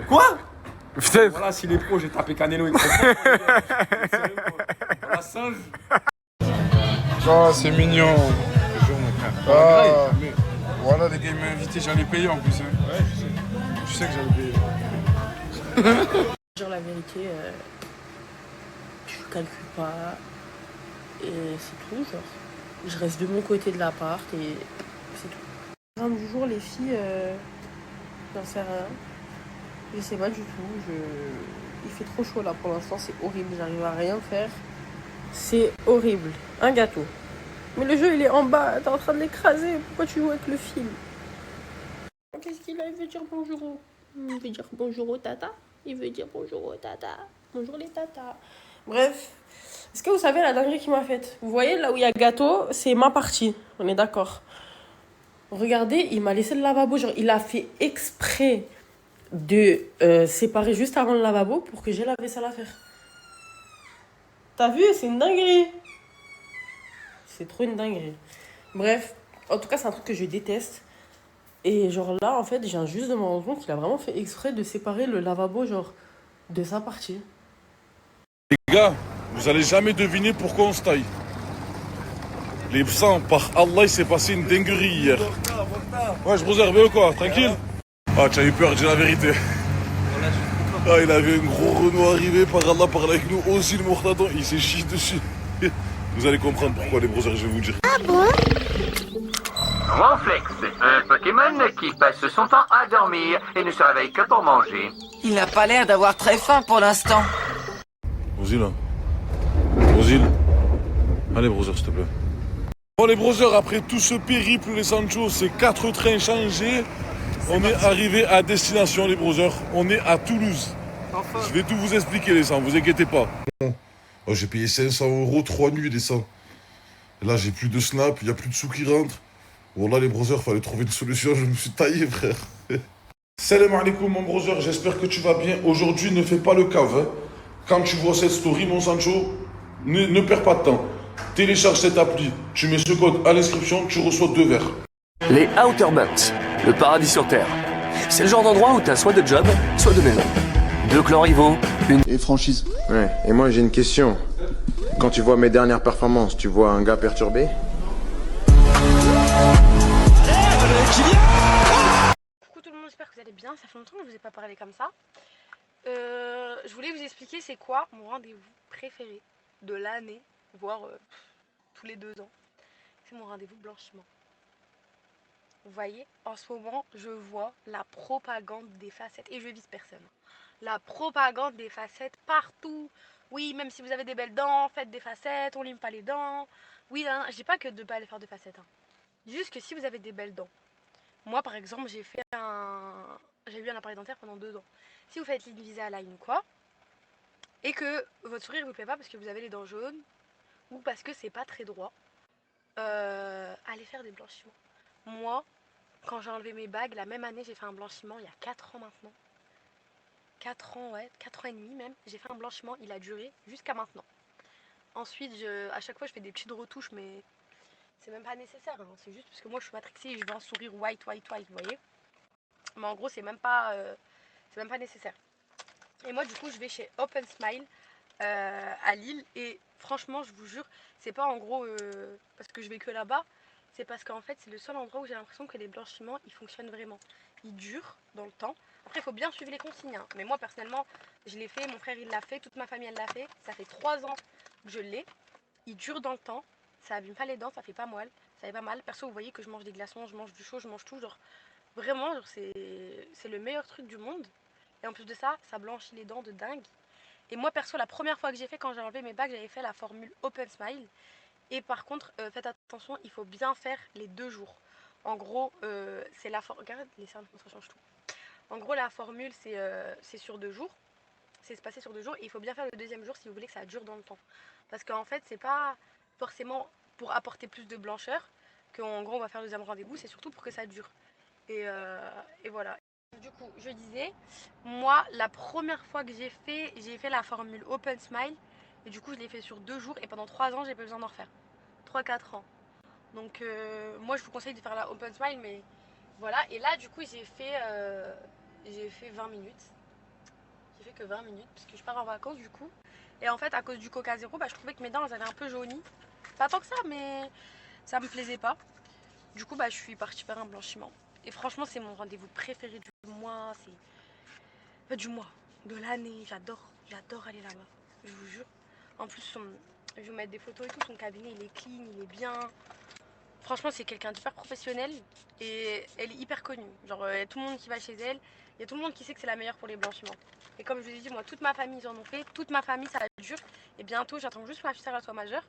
Quoi? Peut-être. Voilà, s'il est pro, j'ai tapé Canelo. La singe. Oh, c'est mignon. Ah, mais voilà, les gars, ils m'ont invité, j'allais payer en plus. Hein. Ouais, je sais. Tu sais que j'allais payer. Dire la vérité, je calcule pas. Et c'est tout, genre. Je reste de mon côté de l'appart et c'est tout. Le du jour, les filles, j'en sais rien. Je sais pas du tout. Il fait trop chaud là pour l'instant, c'est horrible. J'arrive à rien faire. C'est horrible. Un gâteau. Mais le jeu il est en bas, t'es en train de l'écraser. Pourquoi tu joues avec le fil? Qu'est-ce qu'il a? Il veut dire bonjour. Il veut dire bonjour au tata. Il veut dire bonjour au tata. Bonjour les tatas. Bref. Est-ce que vous savez la dinguerie qu'il m'a faite? Vous voyez là où il y a gâteau, c'est ma partie. On est d'accord. Regardez, il m'a laissé le lavabo. Genre, il a fait exprès de séparer juste avant le lavabo pour que j'ai la vaisselle à faire. T'as vu? C'est une dinguerie. C'est trop une dinguerie. Bref, en tout cas, c'est un truc que je déteste. Et genre là, en fait, je viens juste de me rendre compte qu'il a vraiment fait exprès de séparer le lavabo, genre, de sa partie. Les gars, vous allez jamais deviner pourquoi on se taille. Les sangs, par Allah, il s'est passé une dinguerie hier. Ouais, je vous ai ou quoi? Tranquille? Ah, tu as eu peur, dis la vérité. Ah, il avait un gros Renault arrivé, par Allah, parler avec nous aussi, le Mourtadon, il s'est chié dessus. Vous allez comprendre pourquoi les brothers, je vais vous dire. Ah bon? Ronflex, un Pokémon qui passe son temps à dormir et ne se réveille que pour manger. Il n'a pas l'air d'avoir très faim pour l'instant. Ozil, hein. Ozil. Allez, brothers, s'il te plaît. Bon, les brothers, après tout ce périple, les Sancho, ces 4 trains changés, on est arrivé à destination, les brothers. On est à Toulouse. Enfin. Je vais tout vous expliquer, les sangs, vous inquiétez pas. Oh, j'ai payé 500 €, 3 nuits, les sangs. Et là, j'ai plus de snap, il n'y a plus de sous qui rentrent. Bon, là, les brothers, fallait trouver une solution, je me suis taillé, frère. Salam alaikum, mon brother, j'espère que tu vas bien. Aujourd'hui, ne fais pas le cave. Hein. Quand tu vois cette story, mon Sancho, ne perds pas de temps. Télécharge cette appli, tu mets ce code à l'inscription, tu reçois 2 verres. Les Outer Banks, le paradis sur Terre. C'est le genre d'endroit où t'as soit de job, soit de maison. 2 clans rivaux, Et franchise. Ouais, et moi j'ai une question. Quand tu vois mes dernières performances, tu vois un gars perturbé? Coucou tout le monde, j'espère que vous allez bien. Ça fait longtemps que je ne vous ai pas parlé comme ça. Je voulais vous expliquer c'est quoi mon rendez-vous préféré de l'année, voire tous les 2 ans. C'est mon rendez-vous blanchiment. Vous voyez, en ce moment, je vois la propagande des facettes. Et je vise personne. La propagande des facettes partout. Oui, même si vous avez des belles dents, faites des facettes, on lime pas les dents. Oui, non, je dis pas que de ne pas aller faire de facettes. Hein. Juste que si vous avez des belles dents. Moi, par exemple, j'ai eu un appareil dentaire pendant 2 ans. Si vous faites l'Invisalign ou quoi, et que votre sourire ne vous plaît pas parce que vous avez les dents jaunes, ou parce que c'est pas très droit, allez faire des blanchiments. Moi, quand j'ai enlevé mes bagues, la même année, j'ai fait un blanchiment, il y a 4 ans maintenant. 4 ans, ouais, 4 ans et demi même, j'ai fait un blanchiment, il a duré jusqu'à maintenant. Ensuite, à chaque fois, je fais des petites retouches, mais c'est même pas nécessaire, hein. C'est juste parce que moi, je suis matrixée et je veux un sourire white, vous voyez. Mais en gros, c'est même pas nécessaire. Et moi, du coup, je vais chez Open Smile à Lille. Et franchement, je vous jure, c'est pas en gros parce que je vais que là-bas. C'est parce qu'en fait, c'est le seul endroit où j'ai l'impression que les blanchiments, ils fonctionnent vraiment. Ils durent dans le temps. Après, il faut bien suivre les consignes. Hein. Mais moi, personnellement, je l'ai fait. Mon frère, il l'a fait. Toute ma famille, elle l'a fait. Ça fait 3 ans que je l'ai. Il dure dans le temps. Ça abîme pas les dents. Ça fait pas mal. Ça fait pas mal. Perso, vous voyez que je mange des glaçons, je mange du chaud, je mange tout. Genre, vraiment, genre, c'est le meilleur truc du monde. Et en plus de ça, ça blanchit les dents de dingue. Et moi, perso, la première fois que j'ai fait, quand j'ai enlevé mes bagues, j'avais fait la formule Open Smile. Et par contre, faites attention, il faut bien faire les 2 jours. En gros, c'est la formule... Regarde, les cernes, ça change tout. En gros, la formule, c'est sur 2 jours. C'est se passer sur 2 jours. Et il faut bien faire le 2e jour si vous voulez que ça dure dans le temps. Parce qu'en fait, c'est pas forcément pour apporter plus de blancheur qu'en gros, on va faire le 2e rendez-vous. C'est surtout pour que ça dure. Et voilà. Du coup, je disais, moi, la première fois que j'ai fait la formule Open Smile. Et du coup, je l'ai fait sur 2 jours et pendant 3 ans, j'ai pas besoin d'en refaire. 3-4 ans. Donc, moi, je vous conseille de faire la Open Smile, mais voilà. Et là, du coup, j'ai fait 20 minutes. J'ai fait que 20 minutes parce que je pars en vacances, du coup. Et en fait, à cause du Coca Zéro, bah, je trouvais que mes dents, elles avaient un peu jauni. Pas tant que ça, mais ça me plaisait pas. Du coup, bah, je suis partie faire un blanchiment. Et franchement, c'est mon rendez-vous préféré du mois. C'est du mois, de l'année. J'adore aller là-bas. Je vous jure. En plus, je vais vous mettre des photos et tout. Son cabinet, il est clean, il est bien. Franchement, c'est quelqu'un d'hyper professionnel. Et elle est hyper connue. Genre, il y a tout le monde qui va chez elle. Il y a tout le monde qui sait que c'est la meilleure pour les blanchiments. Et comme je vous ai dit, moi, toute ma famille, ils en ont fait. Toute ma famille, ça dure. Et bientôt, j'attends juste que ma petite sœur soit majeure.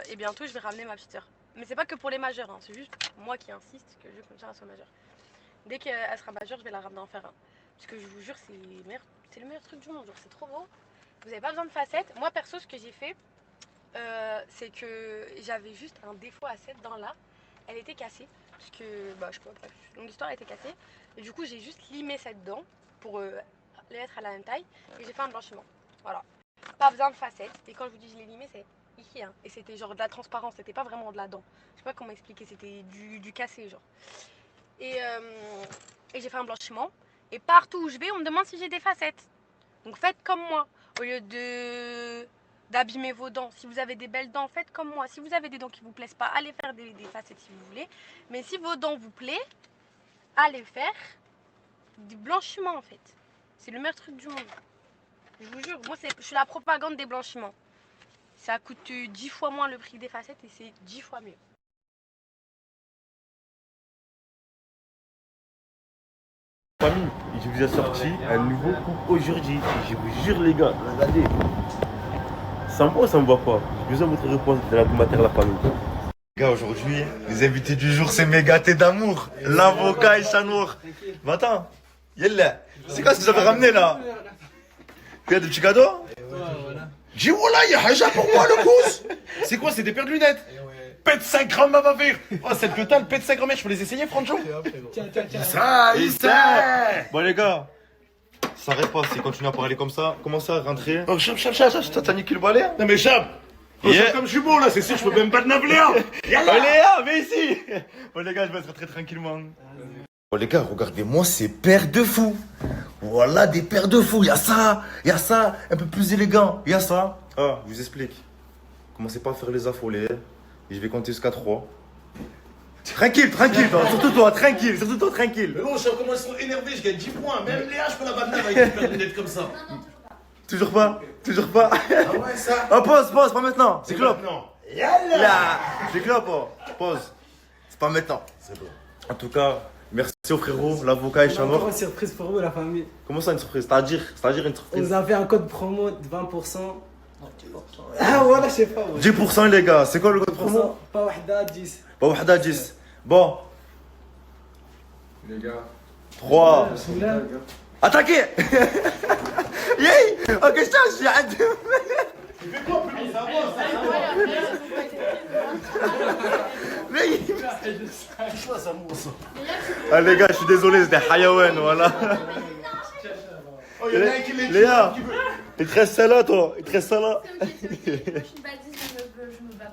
Et bientôt, je vais ramener ma petite sœur. Mais c'est pas que pour les majeurs, hein. C'est juste moi qui insiste que je veux que ma sœur soit majeure. Dès qu'elle sera majeure, je vais la ramener en faire un. Parce que je vous jure, c'est le meilleur truc du monde. Genre, c'est trop beau. Vous n'avez pas besoin de facettes. Moi, perso, ce que j'ai fait, c'est que j'avais juste un défaut à cette dent-là. Elle était cassée. Parce que, bah, je sais pas, bref, longue histoire, elle était cassée. Et du coup, j'ai juste limé cette dent pour les mettre à la même taille. Et j'ai fait un blanchiment. Voilà. Pas besoin de facettes. Et quand je vous dis je l'ai limé, c'est ici. Hein. Et c'était genre de la transparence. C'était pas vraiment de la dent. Je sais pas comment expliquer. C'était du cassé, genre. Et j'ai fait un blanchiment. Et partout où je vais, on me demande si j'ai des facettes. Donc faites comme moi. Au lieu d'abîmer vos dents, si vous avez des belles dents, faites comme moi. Si vous avez des dents qui ne vous plaisent pas, allez faire des facettes si vous voulez. Mais si vos dents vous plaisent, allez faire du blanchiment en fait. C'est le meilleur truc du monde. Je vous jure, moi je suis la propagande des blanchiments. Ça coûte 10 fois moins le prix des facettes et c'est 10 fois mieux. Famille, je vous ai sorti un nouveau coup aujourd'hui. Je vous jure les gars, regardez. Ça me voit ou ça me voit pas? J'ai besoin de votre réponse de la commentaire la famille. Les gars, aujourd'hui, les invités du jour, c'est mes gâtés d'amour. L'avocat et Chanour. Mais attends, yallah, c'est quoi ce que vous avez ramené là? Il y a des petits cadeaux? Dis voilà, il y a Haja pour moi le pouce. C'est quoi, c'est des paires de lunettes? Pète 5 grammes, ma va-faire. Oh, celle que t'as, le pète 5 grammes, je peux les essayer, Francho? Ça, il sait. Bon, les gars, ça arrête pas, si continue à parler comme ça, commencez à rentrer. Oh, Chab, t'as niqué le balai? Non, mais Chab, comme je suis beau là, c'est sûr, je peux même pas te n'appeler. Léa, viens ici. Bon, les gars, je vais rentrer tranquillement. Bon, les gars, regardez-moi ces paires de fous. Voilà, des paires de fous. Il y a ça, un peu plus élégant. Il y a ça. Ah, je vous explique. Commencez pas à faire les affolés. Et je vais compter jusqu'à 3. Tranquille, toi, surtout toi, tranquille. Mais bon, je commence à être énervé, je gagne 10 points. Même Léa, je peux la battre avec une paire de lunettes comme ça. Toujours pas. Ah ouais, ça. Oh, pause, pas maintenant. C'est clope. Non. Yallah. C'est clope, pause. C'est pas maintenant. C'est bon. En tout cas, merci au frérot, l'avocat et Chanour. Une surprise pour vous, la famille. Comment ça, une surprise? C'est-à-dire une surprise? On vous a fait un code promo de 20%. Ah voilà, je sais pas. Ouais. 10% les gars, c'est quoi le code promo? Pas wahda 10. Pas wahda 10. Bon. Les gars. 3. Attaquez. Yay. Ok, je suis à 2. Tu fais quoi plus? Ça Ah les gars, je suis désolé, c'était Hayawan, voilà. Oh, il y en a un qui l'est. Léa, il te reste celle-là, toi. Il te reste celle-là. Je suis une badise, je me bats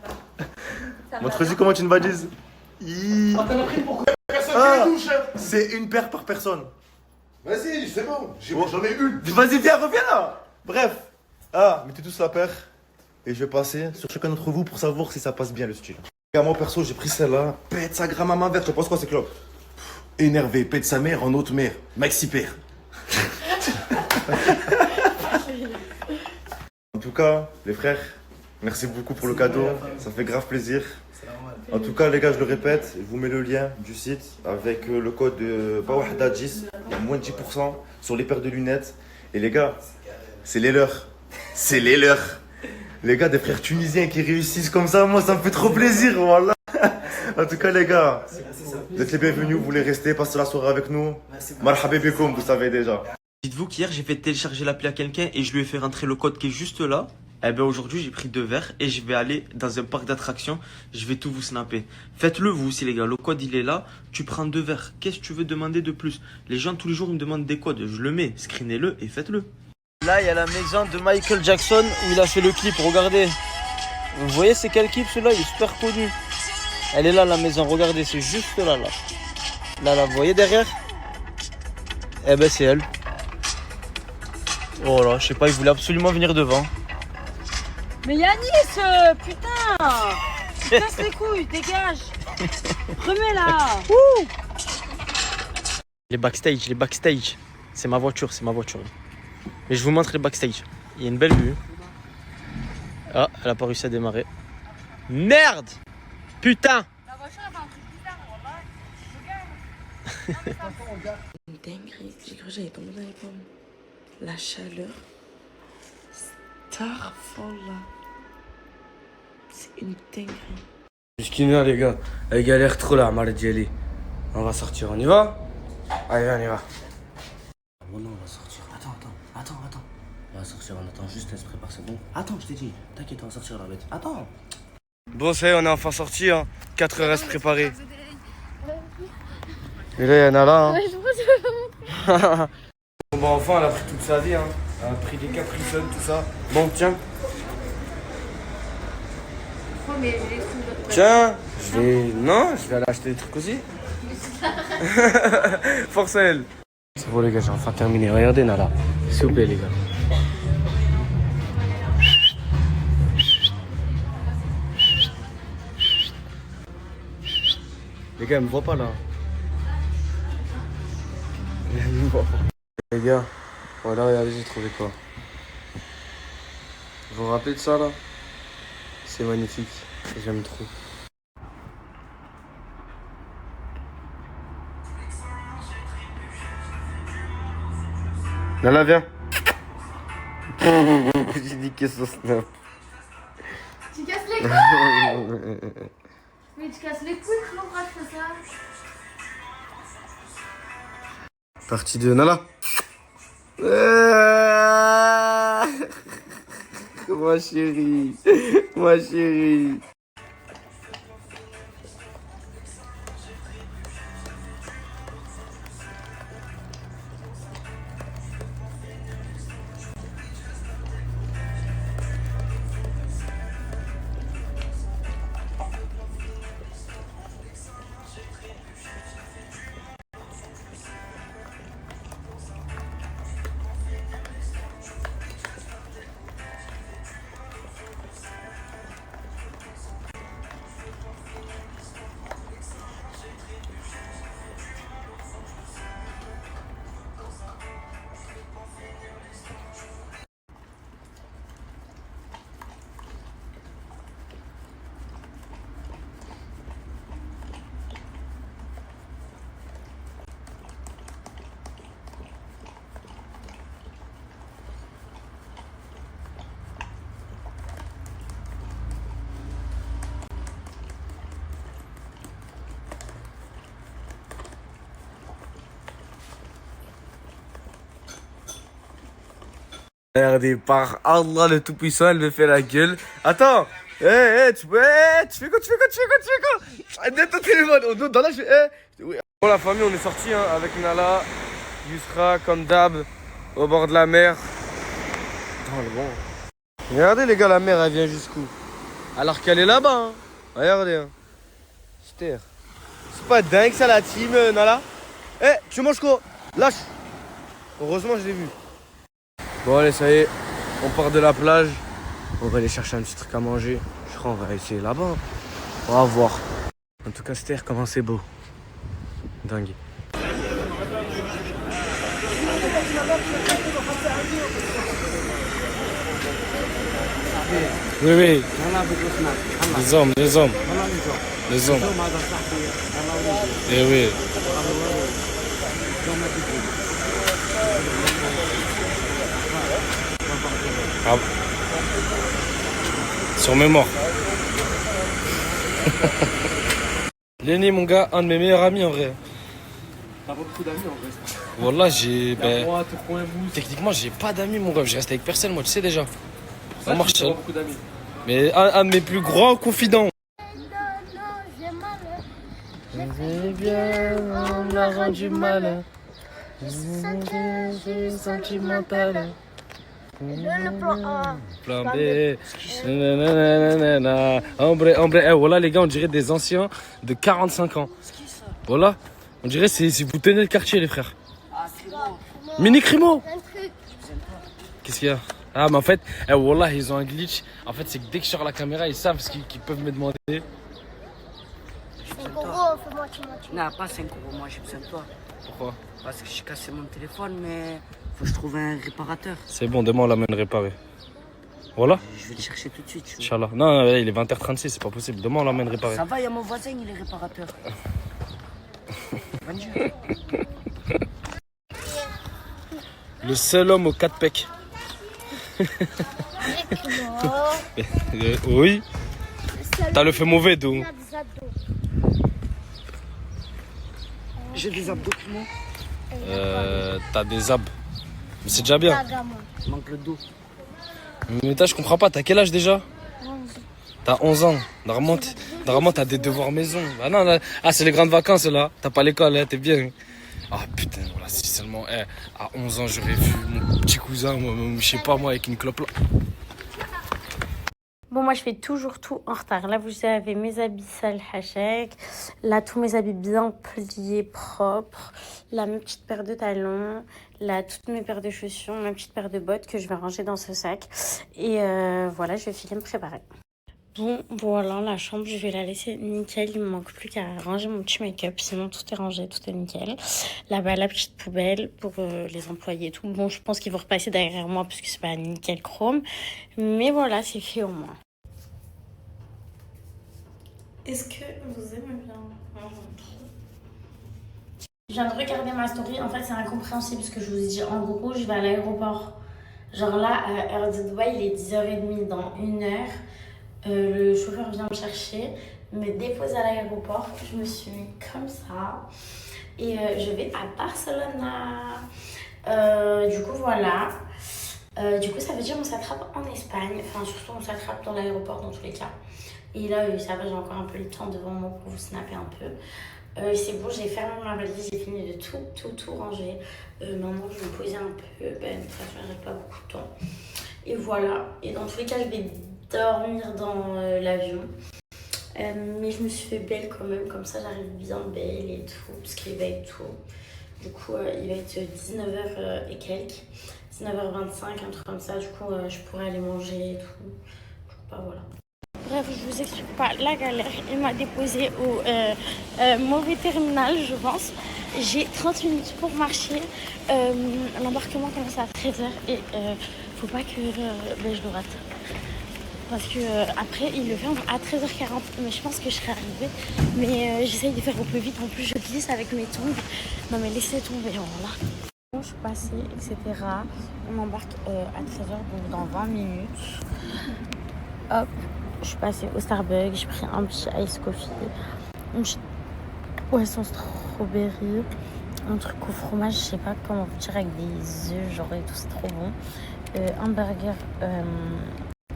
pas. Montre-y comment tu une badises. Ah, t'en as pris pour personne qui les touche. C'est une paire par personne. Vas-y, c'est bon. J'en ai une. Vas-y, viens, reviens là. Bref. Ah, mettez tous la paire. Et je vais passer sur chacun d'entre vous pour savoir si ça passe bien le style. Moi perso, j'ai pris celle-là. Pète sa gramme à main verte. Tu penses quoi, c'est clope? Énervé, pète sa mère en autre mère. Maxi père. En tout cas, les frères, merci beaucoup pour le cadeau. Ça fait grave plaisir. En tout cas, les gars, je le répète, je vous mets le lien du site avec le code PAWAHDA10. Il y a moins de 10% sur les paires de lunettes. Et les gars, c'est les leurs. C'est les leurs. Les gars, des frères tunisiens qui réussissent comme ça, moi, ça me fait trop plaisir, voilà. En tout cas, les gars, vous êtes les bienvenus, vous voulez rester, passer la soirée avec nous. Marhaba bikoum, vous savez déjà. Dites-vous qu'hier, j'ai fait télécharger l'appli à quelqu'un et je lui ai fait rentrer le code qui est juste là. Eh ben aujourd'hui j'ai pris 2 verres et je vais aller dans un parc d'attractions. Je vais tout vous snapper. Faites-le vous aussi les gars. Le code il est là. Tu prends 2 verres. Qu'est-ce que tu veux demander de plus? Les gens tous les jours ils me demandent des codes. Je le mets. Screenez-le et faites-le. Là il y a la maison de Michael Jackson où il a fait le clip. Regardez. Vous voyez c'est quel clip celui-là? Il est super connu. Elle est là la maison. Regardez c'est juste là là. Là vous voyez derrière? Eh ben c'est elle. Oh là je sais pas il voulait absolument venir devant. Mais Yanis, putain! Casse les couilles, dégage! Remets-la! Les backstage. C'est ma voiture. Mais je vous montre les backstage. Il y a une belle vue. Ah, elle a pas réussi à démarrer. Merde! Putain! La voiture a fait un truc bizarre, voilà. Une dinguerie, j'ai cru que j'allais tomber dans les pommes. La chaleur. Starfall là. C'est une dinguerie. Jusqu'à les gars, elle galère trop là, Mardiali. On va sortir, on y va? Allez, on y va. Oh non, on va sortir. Attends. On va sortir, on attend juste, elle se prépare, c'est bon. Attends, je t'ai dit, t'inquiète, on va sortir la bête. Attends. Bon, ça y est, on est enfin sortis, hein. 4 heures à se préparer. Et là, il y en a là, hein. Ouais, je pense que je vais montrer. Bon, bah, enfin, elle a pris toute sa vie, hein. Elle a pris des Capri Sun, tout ça. Bon, tiens. Tiens, Non, je vais aller acheter des trucs aussi. Force à elle. C'est bon, les gars, j'ai enfin terminé. Regardez, Nala. S'il vous plaît, les gars. Les gars, elle me voit pas là. Elle me voit pas. Les gars, voilà, regardez, j'ai trouvé quoi. Vous vous rappelez de ça là? C'est magnifique. J'aime trop. Nala, viens. J'ai niqué son snap. Tu casses les couilles! Mais tu casses les couilles, pourquoi je fais ça? Partie 2, Nala. Ma chérie. Regardez, par Allah le Tout-Puissant, elle me fait la gueule. Attends, tu fais quoi? Donne ton téléphone. Dans là, Bon, la famille, on est sortis hein, avec Nala, Yusra, comme d'hab, au bord de la mer. Dans le bon. Regardez, les gars, la mer, elle vient jusqu'où? Alors qu'elle est là-bas. Hein. Regardez. Hein. C'est pas dingue, ça, la team, Nala? Tu manges quoi? Lâche. Heureusement, je l'ai vu. Bon allez ça y est, on part de la plage. On va aller chercher un petit truc à manger. Je crois qu'on va essayer là-bas. On va voir. En tout cas cette terre comment c'est beau. Dingue. Oui. Les hommes. Eh oui. Ah. Sur mes morts. Lenny, mon gars, un de mes meilleurs amis en vrai. T'as pas beaucoup d'amis en vrai. Wallah, techniquement, j'ai pas d'amis, mon gars. Je reste avec personne, moi, tu sais déjà. Marshall. Mais un de mes plus grands confidents. On a rendu mal. Sentimental. Plan B. Ombre. Eh, voilà les gars, on dirait des anciens de 45 ans. Voilà. On dirait si vous tenez le quartier les frères. Mini Crimo. Qu'est-ce qu'il y a? Ah mais en fait, wallah, ils ont un glitch. En fait, c'est que dès que je sors la caméra, ils savent ce qu'ils peuvent me demander. 5 €, fais-moi tu. Non, pas 5 €, moi j'ai besoin de toi. Pourquoi? Parce que j'ai cassé mon téléphone, mais faut que je trouve un réparateur. C'est bon, demain on l'amène réparer. Voilà. Je vais le chercher tout de suite. Inch'Allah. Non, il est 20h36, c'est pas possible. Demain on l'amène réparer. Ça va, il y a mon voisin, il est réparateur. Le seul homme aux 4 pecs. Oui. T'as le fait mauvais d'où? J'ai des abdos comment? T'as des abs. Mais c'est déjà bien. Il manque le dos. Mais je comprends pas, t'as quel âge déjà? 11. T'as 11 ans. Normalement t'as des devoirs maison. Ah non, là, c'est les grandes vacances là. T'as pas l'école, hein, t'es bien. Ah putain, voilà, si seulement à 11 ans j'aurais vu mon petit cousin, je sais pas moi, avec une clope là. Bon, moi je fais toujours tout en retard. Là vous avez mes habits sales hachek. Là tous mes habits bien pliés, propres. Là mes petites paires de talons. Là toutes mes paires de chaussures. Ma petite paire de bottes que je vais ranger dans ce sac. Et voilà, je vais filer me préparer. Bon, voilà, la chambre, je vais la laisser nickel. Il me manque plus qu'à ranger mon petit make-up. Sinon, tout est rangé, tout est nickel. Là-bas, la petite poubelle pour les employés et tout. Bon, je pense qu'ils vont repasser derrière moi parce que c'est pas nickel chrome. Mais voilà, c'est fait au moins. Est-ce que vous aimez bien? Je viens de regarder ma story. En fait, c'est incompréhensible parce que je vous ai dit, en gros, je vais à l'aéroport. Genre là, heure de Dubaï, il est 10h30 dans 1 heure. Le chauffeur vient me chercher, me dépose à l'aéroport. Je me suis mis comme ça et je vais à Barcelone. Du coup voilà, du coup ça veut dire on s'attrape en Espagne, enfin surtout on s'attrape dans l'aéroport dans tous les cas. Et là ça va, j'ai encore un peu le temps devant moi pour vous snapper un peu. C'est bon, j'ai fermé ma valise, j'ai fini de tout ranger. Maintenant je vais me poser un peu, de toute façon j'ai pas beaucoup de temps. Et voilà, et dans tous les cas je vais dormir dans l'avion. Mais je me suis fait belle quand même, comme ça j'arrive bien belle et tout, parce qu'il va être tôt. Du coup il va être 19h et quelques, 19h25, un truc comme ça. Du coup je pourrais aller manger et tout. Du coup voilà. Bref, je vous explique pas la galère. Il m'a déposé au mauvais terminal, je pense. J'ai 30 minutes pour marcher. L'embarquement commence à 13h et faut pas que je le rate. Parce que après il le ferme à 13h40, mais je pense que je serai arrivée. Mais j'essaye de faire au plus vite. En plus je glisse avec mes tongs. Non mais laissez tomber, voilà. Je suis passée, etc. On embarque à 13h, donc dans 20 minutes. Hop, je suis passée au Starbucks, j'ai pris un petit ice coffee, une petite boisson strawberry, un truc au fromage, je sais pas comment vous dire, avec des œufs genre et tout, c'est trop bon. Un burger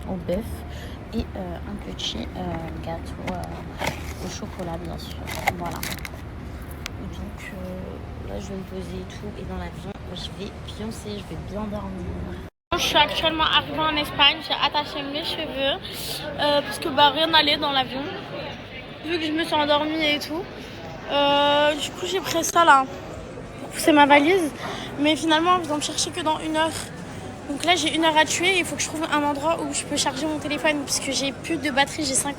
au bœuf et un petit gâteau au chocolat bien sûr, voilà. Donc là je vais me poser et tout, et dans l'avion je vais pioncer, je vais bien dormir. Je suis actuellement arrivée en Espagne, j'ai attaché mes cheveux parce que rien n'allait dans l'avion vu que je me suis endormie et tout. Du coup j'ai pris ça là pour pousser ma valise, mais finalement ils vont me chercher que dans 1 heure. Donc là j'ai 1 heure à tuer, il faut que je trouve un endroit où je peux charger mon téléphone parce que j'ai plus de batterie, j'ai 5%.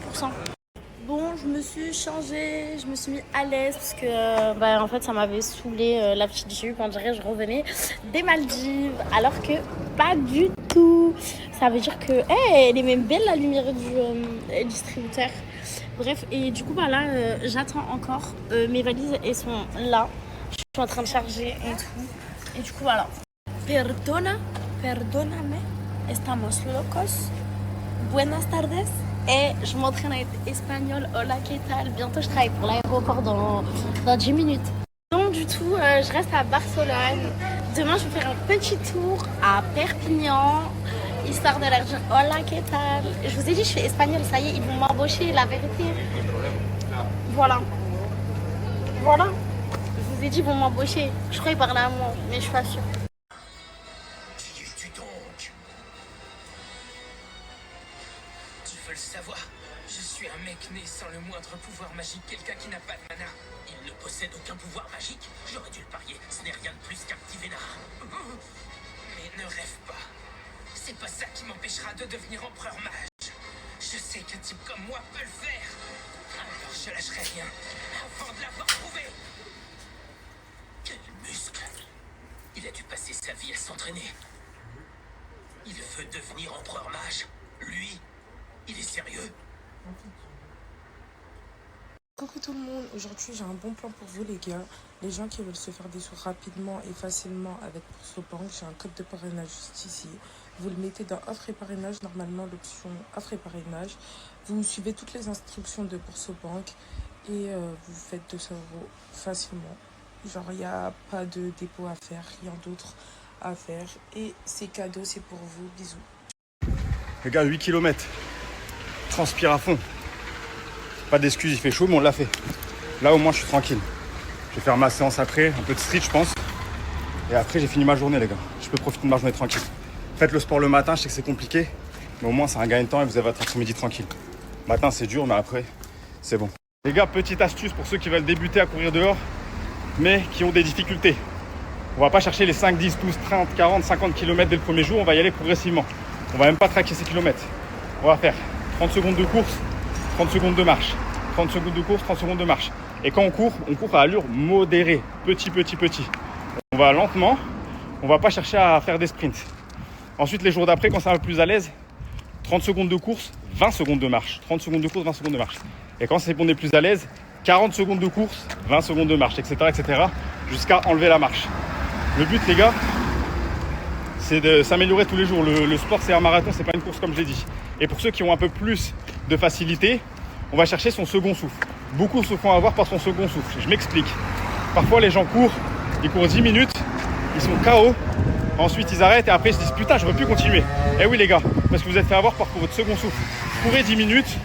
Bon, je me suis changée, je me suis mis à l'aise parce que en fait ça m'avait saoulé la petite jupe, on dirait que je revenais des Maldives, alors que pas du tout. Ça veut dire que elle est même belle la lumière du distributeur. Bref, et du coup là j'attends encore, mes valises elles sont là, je suis en train de charger et tout. Et du coup voilà. Perdóname, estamos locos. Buenas tardes. Et je m'entraîne à être espagnol. Hola, ¿qué tal? Bientôt je travaille pour l'aéroport dans 10 minutes. Donc du tout, je reste à Barcelone. Demain je vais faire un petit tour à Perpignan. histoire de leur dire hola, ¿qué tal? Je vous ai dit, je suis espagnole, ça y est, ils vont m'embaucher, la vérité. Voilà. Voilà. Je vous ai dit, ils vont m'embaucher. Je crois qu'ils parlaient à moi, mais je suis pas sûre. Qui es-tu donc? Tu veux le savoir? Je suis un mec né sans le moindre pouvoir magique, quelqu'un qui n'a pas de mana. Il ne possède aucun pouvoir magique. J'aurais dû le parier, ce n'est rien de plus qu'un petit vénard. Mais ne rêve pas. C'est pas ça qui m'empêchera de devenir empereur mage. Je sais qu'un type comme moi peut le faire. Alors je lâcherai rien avant de l'avoir prouvé. Quel muscle! Il a dû passer sa vie à s'entraîner. Il veut devenir empereur mage. Lui, il est sérieux? Coucou tout le monde, aujourd'hui j'ai un bon plan pour vous les gars. Les gens qui veulent se faire des sous rapidement et facilement avec PoursoBank, j'ai un code de parrainage juste ici. Vous le mettez dans offre et parrainage, normalement l'option offre et parrainage. Vous suivez toutes les instructions de PoursoBank et vous faites 200 € facilement. Genre il n'y a pas de dépôt à faire, rien d'autre à faire. Et c'est cadeau, c'est pour vous, bisous. Les gars, 8 km, transpire à fond. Pas d'excuses, il fait chaud, mais on l'a fait. Là, au moins, je suis tranquille. Je vais faire ma séance après, un peu de street, je pense. Et après, j'ai fini ma journée, les gars. Je peux profiter de ma journée tranquille. Faites le sport le matin, je sais que c'est compliqué, mais au moins, c'est un gain de temps et vous avez votre après-midi tranquille. Matin, c'est dur, mais après, c'est bon. Les gars, petite astuce pour ceux qui veulent débuter à courir dehors, mais qui ont des difficultés. On va pas chercher les 5, 10, 12, 30, 40, 50 km dès le premier jour, on va y aller progressivement. On va même pas traquer ces kilomètres. On va faire 30 secondes de course, 30 secondes de marche, 30 secondes de course, 30 secondes de marche. Et quand on court à allure modérée, petit. On va lentement, on va pas chercher à faire des sprints. Ensuite, les jours d'après, quand ça va plus à l'aise, 30 secondes de course, 20 secondes de marche. 30 secondes de course, 20 secondes de marche. Et quand c'est on est plus à l'aise, 40 secondes de course, 20 secondes de marche, etc. jusqu'à enlever la marche. Le but, les gars, c'est de s'améliorer tous les jours. Le sport, c'est un marathon, c'est pas une course comme je l'ai dit. Et pour ceux qui ont un peu plus de facilité, on va chercher son second souffle. Beaucoup se font avoir par son second souffle. Je m'explique. Parfois, les gens courent, ils courent 10 minutes, ils sont KO, ensuite ils arrêtent et après ils se disent putain, je ne veux plus continuer. Eh oui les gars, parce que vous êtes fait avoir par votre second souffle. Courez 10 minutes,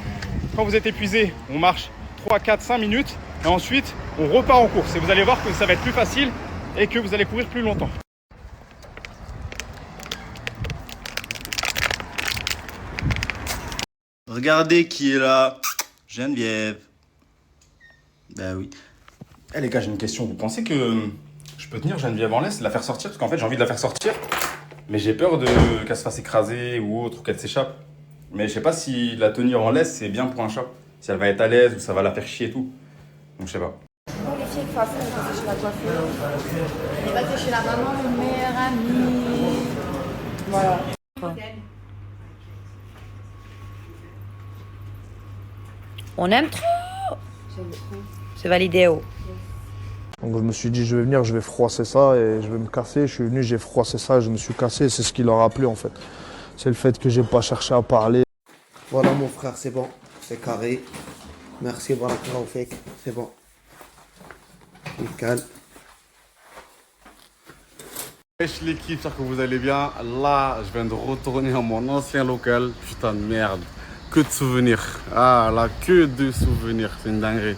quand vous êtes épuisé, on marche 3, 4, 5 minutes et ensuite on repart en course. Et vous allez voir que ça va être plus facile et que vous allez courir plus longtemps. Regardez qui est là. Geneviève. Ben oui. Eh les gars, j'ai une question. Vous pensez que je peux tenir Geneviève en laisse, la faire sortir? Parce qu'en fait, j'ai envie de la faire sortir, mais j'ai peur qu'elle se fasse écraser ou autre, ou qu'elle s'échappe. Mais je sais pas si la tenir en laisse, c'est bien pour un chat. Si elle va être à l'aise ou ça va la faire chier et tout. Donc je sais pas. Bon les filles, de toute façon, on va passer chez la coiffeuse. On va passer chez la maman, mon meilleur ami. Voilà. On aime trop. C'est validé. Oh. Donc je me suis dit je vais venir, je vais froisser ça et je vais me casser. Je suis venu, j'ai froissé ça, je me suis cassé. C'est ce qui leur a plu en fait. C'est le fait que j'ai pas cherché à parler. Voilà mon frère, c'est bon, c'est carré. Merci, voilà au fake, c'est bon. Nickel. Wesh l'équipe, j'espère que vous allez bien. Là, je viens de retourner à mon ancien local. Putain de merde. Que de souvenirs. Ah là, que de souvenirs. C'est une dinguerie.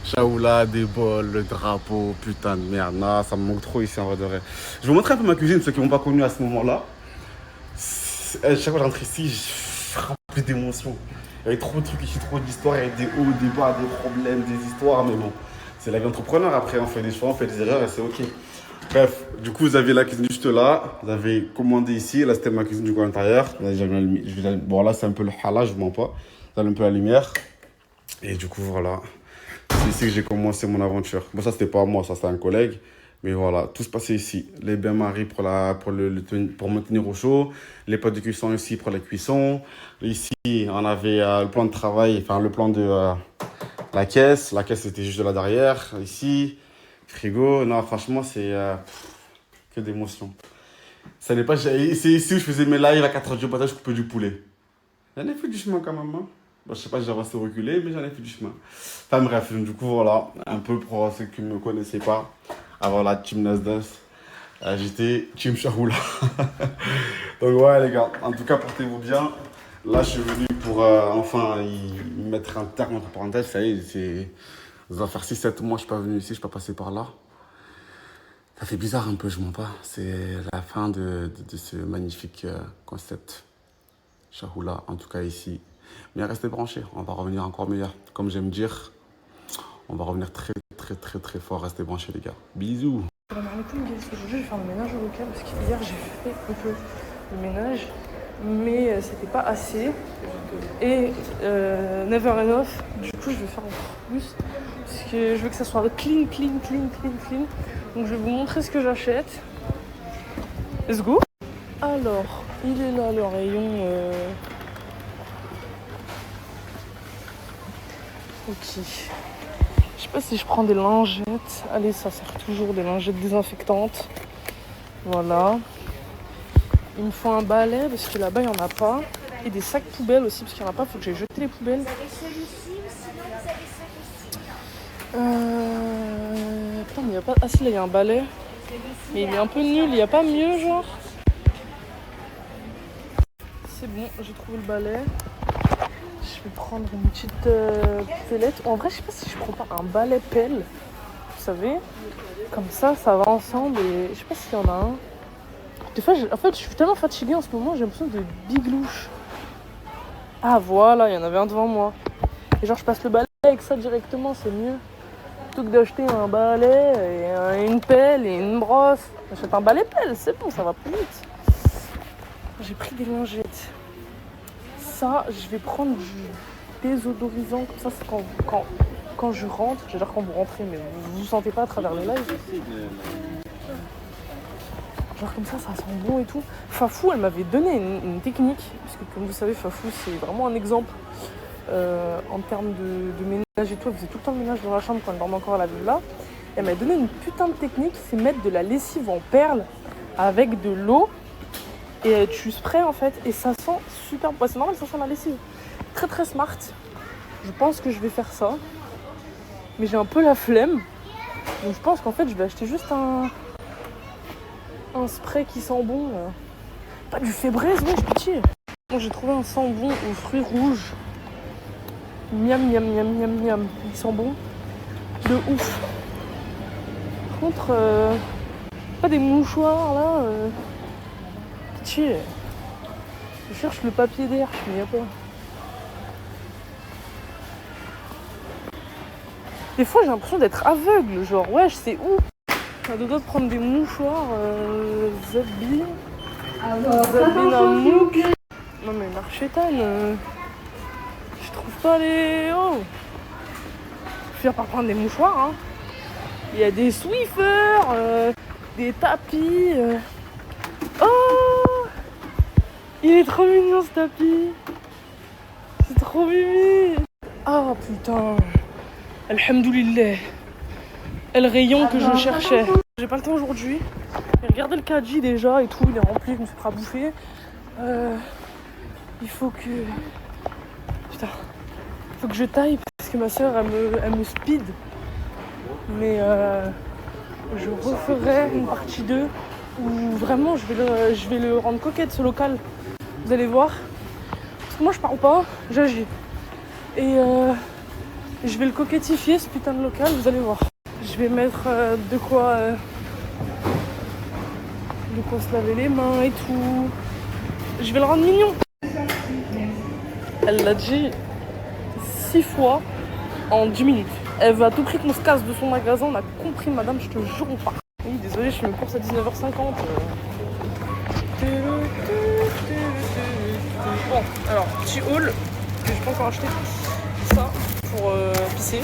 Shaoula, des bols, le drapeau, putain de merde. Non, ça me manque trop ici en vrai de vrai. Je vais vous montrer un peu ma cuisine, ceux qui m'ont pas connu à ce moment-là. Chaque fois que je rentre ici, je remplis d'émotions. Il y avait trop de trucs ici, trop d'histoires. Il y avait des hauts, des bas, des problèmes, des histoires. Mais bon, c'est la vie d'entrepreneur après. On fait des choix, on fait des erreurs et c'est ok. Bref, du coup, vous avez la cuisine juste là. Vous avez commandé ici. Là, c'était ma cuisine du coup à l'intérieur. Bon, là, c'est un peu le halal, je ne mens pas. Vous avez un peu la lumière. Et du coup, voilà. C'est ici que j'ai commencé mon aventure. Bon, ça, c'était pas moi, ça, c'était un collègue. Mais voilà, tout se passait ici. Les bains-maries pour me tenir au chaud. Les pots de cuisson ici pour la cuisson. Ici, on avait le plan de travail, enfin, le plan de la caisse. La caisse, c'était juste de là derrière. Ici. Frigo, non, franchement, c'est que d'émotions. Ça n'est pas. C'est ici où je faisais mes lives à 4h du matin, je coupais du poulet. J'en ai fait du chemin quand même. Hein. Bon, je sais pas si j'ai resté reculé, mais j'en ai fait du chemin. Enfin bref, du coup, voilà, un peu pour ceux qui ne me connaissaient pas, avant la team Nasdaq. J'étais Team Shahoula. Donc ouais les gars, en tout cas portez-vous bien. Là je suis venu pour enfin y mettre un terme entre parenthèses. Ça y est, ça va faire 6-7 mois que je suis pas venu ici, je suis pas passé par là. Ça fait bizarre un peu, je mens pas. C'est la fin de ce magnifique concept Shahoula, en tout cas ici. Mais restez branchés, on va revenir encore meilleur. Comme j'aime dire, on va revenir très fort. Restez branchés les gars. Bisous. Aujourd'hui je vais faire le ménage au local parce qu'hier j'ai fait un peu le ménage mais c'était pas assez et never enough, du coup je vais faire encore plus parce que je veux que ça soit clean. Donc je vais vous montrer ce que j'achète. Let's go. Alors il est là le rayon ok. Je sais pas si je prends des lingettes. Allez, ça sert toujours, des lingettes désinfectantes. Voilà. Il me faut un balai parce que là-bas il n'y en a pas. Et des sacs poubelles aussi parce qu'il n'y en a pas. Il faut que j'aille jeter les poubelles. Putain, mais il n'y a pas. Ah si, là il y a un balai. Mais il est un peu nul. Il n'y a pas mieux, genre. C'est bon, j'ai trouvé le balai. Je vais prendre une petite pellette. En vrai, je sais pas si je prends pas un balai pelle. Vous savez, comme ça va ensemble. Et je sais pas s'il y en a un. Des fois, en fait, je suis tellement fatiguée en ce moment, j'ai l'impression de biglouche. Ah voilà, il y en avait un devant moi. Et genre, je passe le balai avec ça directement, c'est mieux. Plutôt que d'acheter un balai, et une pelle et une brosse. J'achète un balai pelle, c'est bon, ça va plus vite. J'ai pris des lingettes. Ça, je vais prendre du désodorisant, comme ça c'est quand je rentre, je veux dire quand vous rentrez, mais vous sentez pas à travers les lives. Genre comme ça sent bon et tout. Fafou, elle m'avait donné une technique, parce que comme vous savez, Fafou c'est vraiment un exemple en termes de ménage et tout. Elle faisait tout le temps le ménage dans la chambre quand elle dormait encore à la villa. Elle m'a donné une putain de technique, c'est mettre de la lessive en perles avec de l'eau. Et tu sprays en fait, et ça sent super bon. C'est normal, ça sent la lessive. Très smart. Je pense que je vais faire ça. Mais j'ai un peu la flemme. Donc je pense qu'en fait je vais acheter juste un spray qui sent bon. Pas du Febreze, wesh, pitié. Moi j'ai trouvé un sent bon aux fruits rouges. Miam. Il sent bon. De ouf. Par contre, pas des mouchoirs là. Pitié. Je cherche le papier d'air, mais il n'y a pas. Des fois j'ai l'impression d'être aveugle, genre wesh c'est où? J'ai le droit de prendre des mouchoirs Zabi. Zabi Namouk. Non mais Marchétane, je trouve pas les. Oh. Je vais finir par prendre des mouchoirs hein. Il y a des Swiffer, des tapis. Oh, il est trop mignon ce tapis. C'est trop mimi. Ah putain. Alhamdoulilah. Le rayon que je cherchais. J'ai pas le temps aujourd'hui. Regardez le caddie déjà et tout, il est rempli, je me suis pas bouffé. Il faut que. Putain. Il faut que je taille parce que ma soeur elle me speed. Mais je referai une partie 2 où vraiment je vais le rendre coquette ce local. Vous allez voir. Parce que moi je parle pas, j'agis. Et je vais le coquettifier ce putain de local, vous allez voir. Je vais mettre de quoi se laver les mains et tout. Je vais le rendre mignon. Elle l'a dit 6 fois en 10 minutes. Elle veut à tout prix qu'on se casse de son magasin. On a compris madame, je te jure on part. Oui désolé, je fais mes courses à 19h50. Bon, alors petit haul que j'ai pas encore acheté. Ça pour pisser.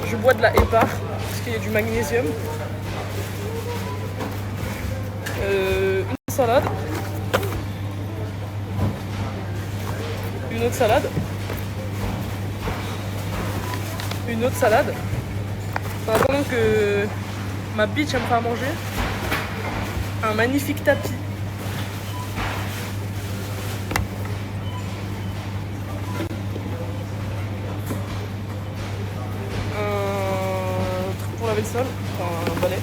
Je bois de la Epar parce qu'il y a du magnésium. Une salade. Une autre salade. Une autre salade. En attendant que ma bitch elle me fait à manger. Un magnifique tapis. Un truc pour laver le sol. Enfin, balai.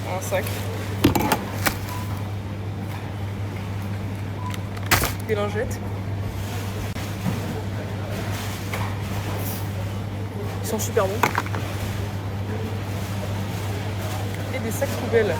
Un sac. Des lingettes. Ils sont super bons. Et des sacs poubelles.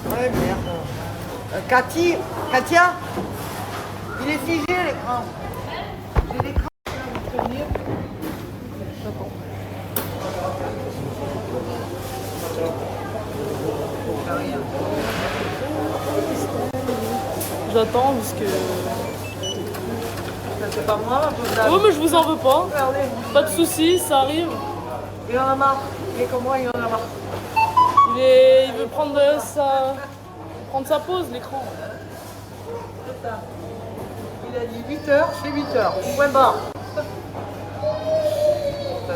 Ouais, merde. Katia, il est figé l'écran. J'ai l'écran. J'attends parce que... C'est pas moi, ma pauvre dame. Oh mais je vous en veux pas. Regardez. Pas de soucis, ça arrive. Il en a marre. Il est comme moi, il en a marre. Il veut prendre sa pause, l'écran. Il a dit 8h, c'est 8h. Point barre. Ça,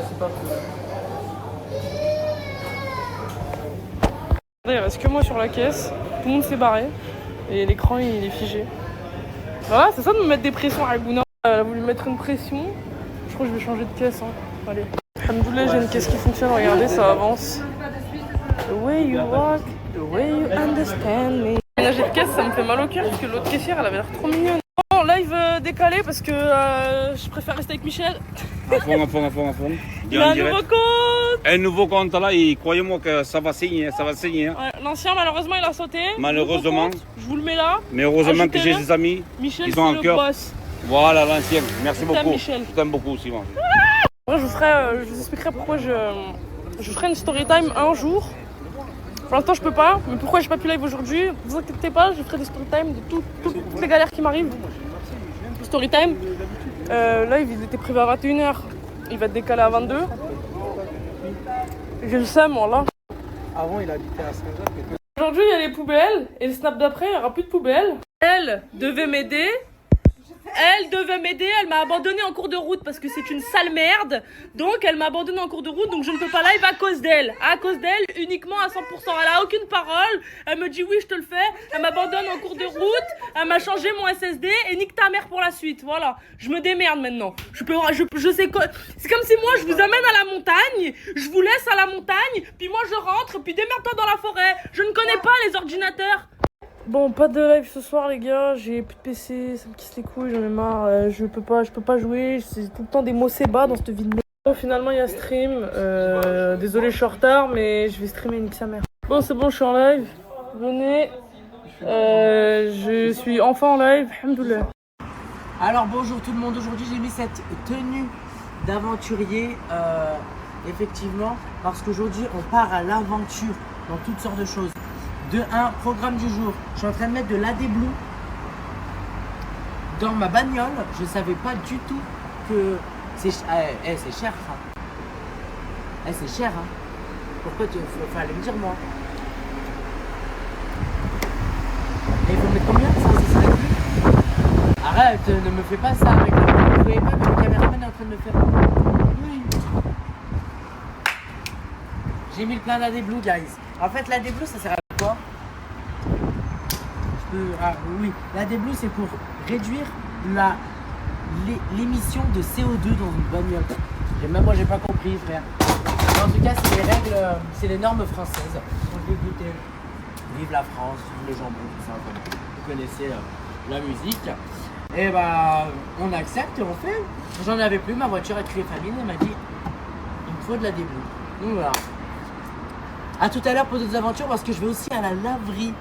c'est pas cool. Il reste que moi sur la caisse. Tout le monde s'est barré. Et l'écran, il est figé. Voilà, c'est ça de me mettre des pressions à Gouna. Elle a voulu mettre une pression. Je crois que je vais changer de caisse. Hein. Allez. Alhamdoulilah, j'ai une caisse qui fonctionne. Regardez, ça avance. The way you walk, the way you understand me. Ménager de caisse, ça me fait mal au cœur parce que l'autre caissière, elle avait l'air trop mignonne. Bon, live décalé parce que je préfère rester avec Michel. À fond. Il a un nouveau compte. Un nouveau compte là, et croyez-moi que ça va saigner, Hein. Ouais, l'ancien, malheureusement, il a sauté. Malheureusement. Je vous le mets là. Mais heureusement que j'ai des amis. Michel, ils ont un cœur. Boss. Voilà, l'ancien. Merci Je t'aime, beaucoup. Michel. Je t'aime beaucoup aussi, moi. Après, je vous expliquerai pourquoi je ferai une story time un jour. Pour l'instant, je peux pas, mais pourquoi j'ai pas pu live aujourd'hui? Ne vous inquiétez pas, je ferai des story time de toutes les galères qui m'arrivent. Story time. Live, il était prévu à 21h. Il va être décalé à 22. J'ai le seum, là. Avant, il habitait à Saint-Jacques. Aujourd'hui, il y a les poubelles, et le snap d'après, il n'y aura plus de poubelles. Elle devait m'aider. Elle m'a abandonné en cours de route parce que c'est une sale merde. Donc elle m'a abandonné en cours de route, donc je ne peux pas live à cause d'elle. À cause d'elle, uniquement à 100%. Elle a aucune parole. Elle me dit oui, je te le fais. Elle m'abandonne en cours de route. Elle m'a changé mon SSD et nique ta mère pour la suite. Voilà, je me démerde maintenant. Je sais quoi. C'est comme si moi je vous amène à la montagne, je vous laisse à la montagne, puis moi je rentre, puis démerde-toi dans la forêt. Je ne connais pas les ordinateurs. Bon, pas de live ce soir les gars, j'ai plus de PC, ça me casse les couilles, j'en ai marre, je peux pas jouer, c'est tout le temps des mots bas dans cette vie de merde. Bon, finalement il y a stream, désolé je suis en retard mais je vais streamer nique sa mère. Bon c'est bon, je suis en live, venez, je suis enfin en live, alhamdoulilah. Alors bonjour tout le monde, aujourd'hui j'ai mis cette tenue d'aventurier, effectivement, parce qu'aujourd'hui on part à l'aventure dans toutes sortes de choses. De 1, programme du jour, je suis en train de mettre de l'AD-Blue dans ma bagnole. Je savais pas du tout que c'est cher ça. C'est cher hein. Pourquoi tu fallait me dire moi. Et il faut mettre combien ça serait plus. Arrête, ne me fais pas ça avec la... Vous voyez pas que le caméraman est en train de me faire. Oui. J'ai mis le plein d'AD-Blue guys. En fait l'AD-Blue ça sert à quoi? Oui, l'AD-Blue c'est pour réduire l'émission de CO2 dans une bagnole. Et même moi j'ai pas compris frère. Mais en tout cas c'est les règles, c'est les normes françaises. Donc écoutez, vive la France, vive le jambon, tout ça, vous connaissez la musique. Et bah on accepte et on fait. J'en avais plus, ma voiture a tué famine et m'a dit il me faut de l'AD-Blue. Donc voilà. A tout à l'heure pour d'autres aventures parce que je vais aussi à la laverie,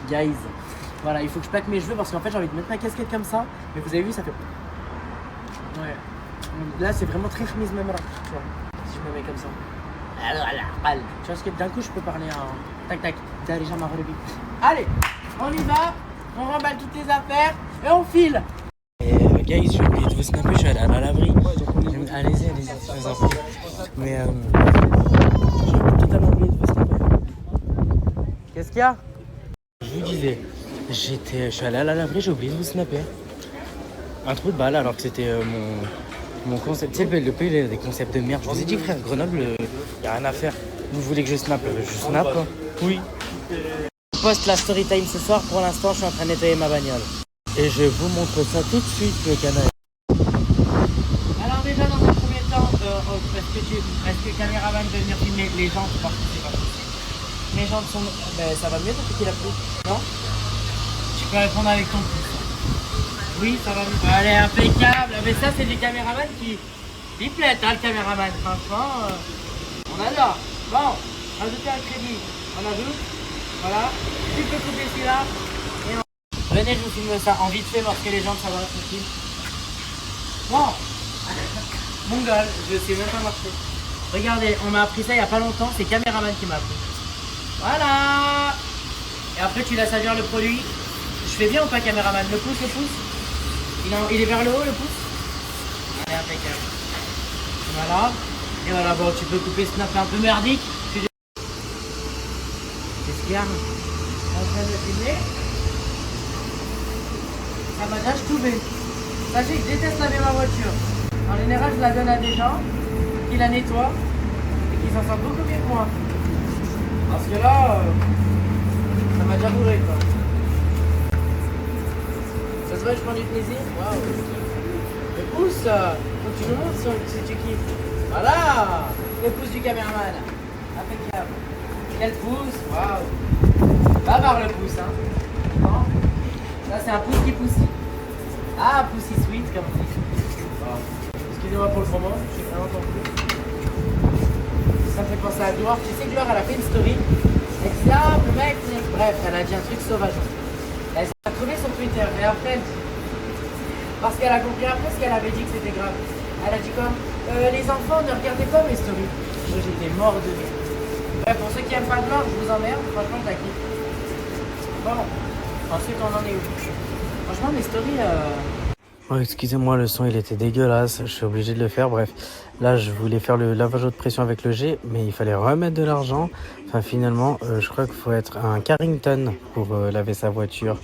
guys. Voilà, il faut que je plaque mes cheveux parce qu'en fait j'ai envie de mettre ma casquette comme ça. Mais vous avez vu, ça fait... Ouais. Là c'est vraiment très chemise même là, tu vois. Si je me mets comme ça. Tu vois ce que d'un coup je peux parler en... Tac tac. T'as déjà ma relevé. Allez, on y va. On remballe toutes les affaires et on file. Et guys, j'ai oublié de vous snapper, je suis allé à la laverie. Je vais me allez-y, je vous en prie. Mais j'ai totalement oublié de vous snapper. Qu'est-ce qu'il y a? Je vous disais, je suis allé à la laverie, j'ai oublié de vous snapper. Un trou de balle alors que c'était mon concept. Tu sais, le pays, il a des concepts de merde. Je vous ai dit, frère, Grenoble, y a rien à faire. Vous voulez que je snappe? Je snappe. Oui. Je poste la story time ce soir. Pour l'instant, je suis en train de nettoyer ma bagnole. Et je vous montre ça tout de suite, le canal. Alors déjà, dans un premier temps, est-ce que caméraman veut venir filmer les gens qui participent pas? Les gens sont... Ben, ça va mieux depuis qu'il a plu, non? Tu peux répondre avec ton pouce. Oui, ça va mieux. Allez, impeccable. Mais ça, c'est des caméramans qui... Il plaît, hein, le caméraman. Franchement, on adore. Bon, rajoutez un crédit. On ajoute. Voilà. Tu peux couper celui-là. Et on... Venez, je vous filme ça en vite fait parce que les gens, ça va tranquille. Bon. Mongol, je sais même pas marcher. Regardez, on m'a appris ça il y a pas longtemps. C'est caméraman qui m'a appris. Voilà. Et après, tu laisses agir le produit. Je fais bien ou pas, caméraman? Le pouce, le pouce. Il est vers le haut, le pouce. Allez, impeccable. Voilà. Et voilà, bon, tu peux couper snap un peu merdique. Qu'est-ce qu'il y a? En train de filmer. Ça m'a déjà ch'touvé. Sachez que je déteste laver ma voiture. En général, je la donne à des gens qui la nettoient et qui s'en sortent beaucoup mieux que moi. Parce que là, ça m'a déjà bourré, quoi. Ça se voit, je prends du plaisir. Waouh. Le pouce, faut que tu nous montres si tu kiffes. Voilà. Le pouce du caméraman. Impeccable. Quel pouce. Waouh. Va voir le pouce, hein. Non. Ça, c'est un pouce qui pousse. Ah, poussy sweet, comme on dit. Wow. Excusez-moi pour le moment, je suis vraiment confus. Ça me fait penser à Gloire. Tu sais, Gloire, elle a fait une story. Elle dit, ah, le mec, bref, elle a dit un truc sauvage. Elle a trouvé son Twitter et après, parce qu'elle a compris après ce qu'elle avait dit que c'était grave. Elle a dit quoi? Les enfants, ne regardez pas mes stories. Moi, j'étais mort de rire. Bref, pour ceux qui aiment pas Gloire, je vous emmerde. Franchement, je la kiffe. Bon, ensuite, on en est où? Franchement, mes stories... Oh, excusez-moi, le son il était dégueulasse, je suis obligé de le faire. Bref, là je voulais faire le lavage de pression avec le G, mais il fallait remettre de l'argent. Enfin, finalement, je crois qu'il faut être un Carrington pour laver sa voiture.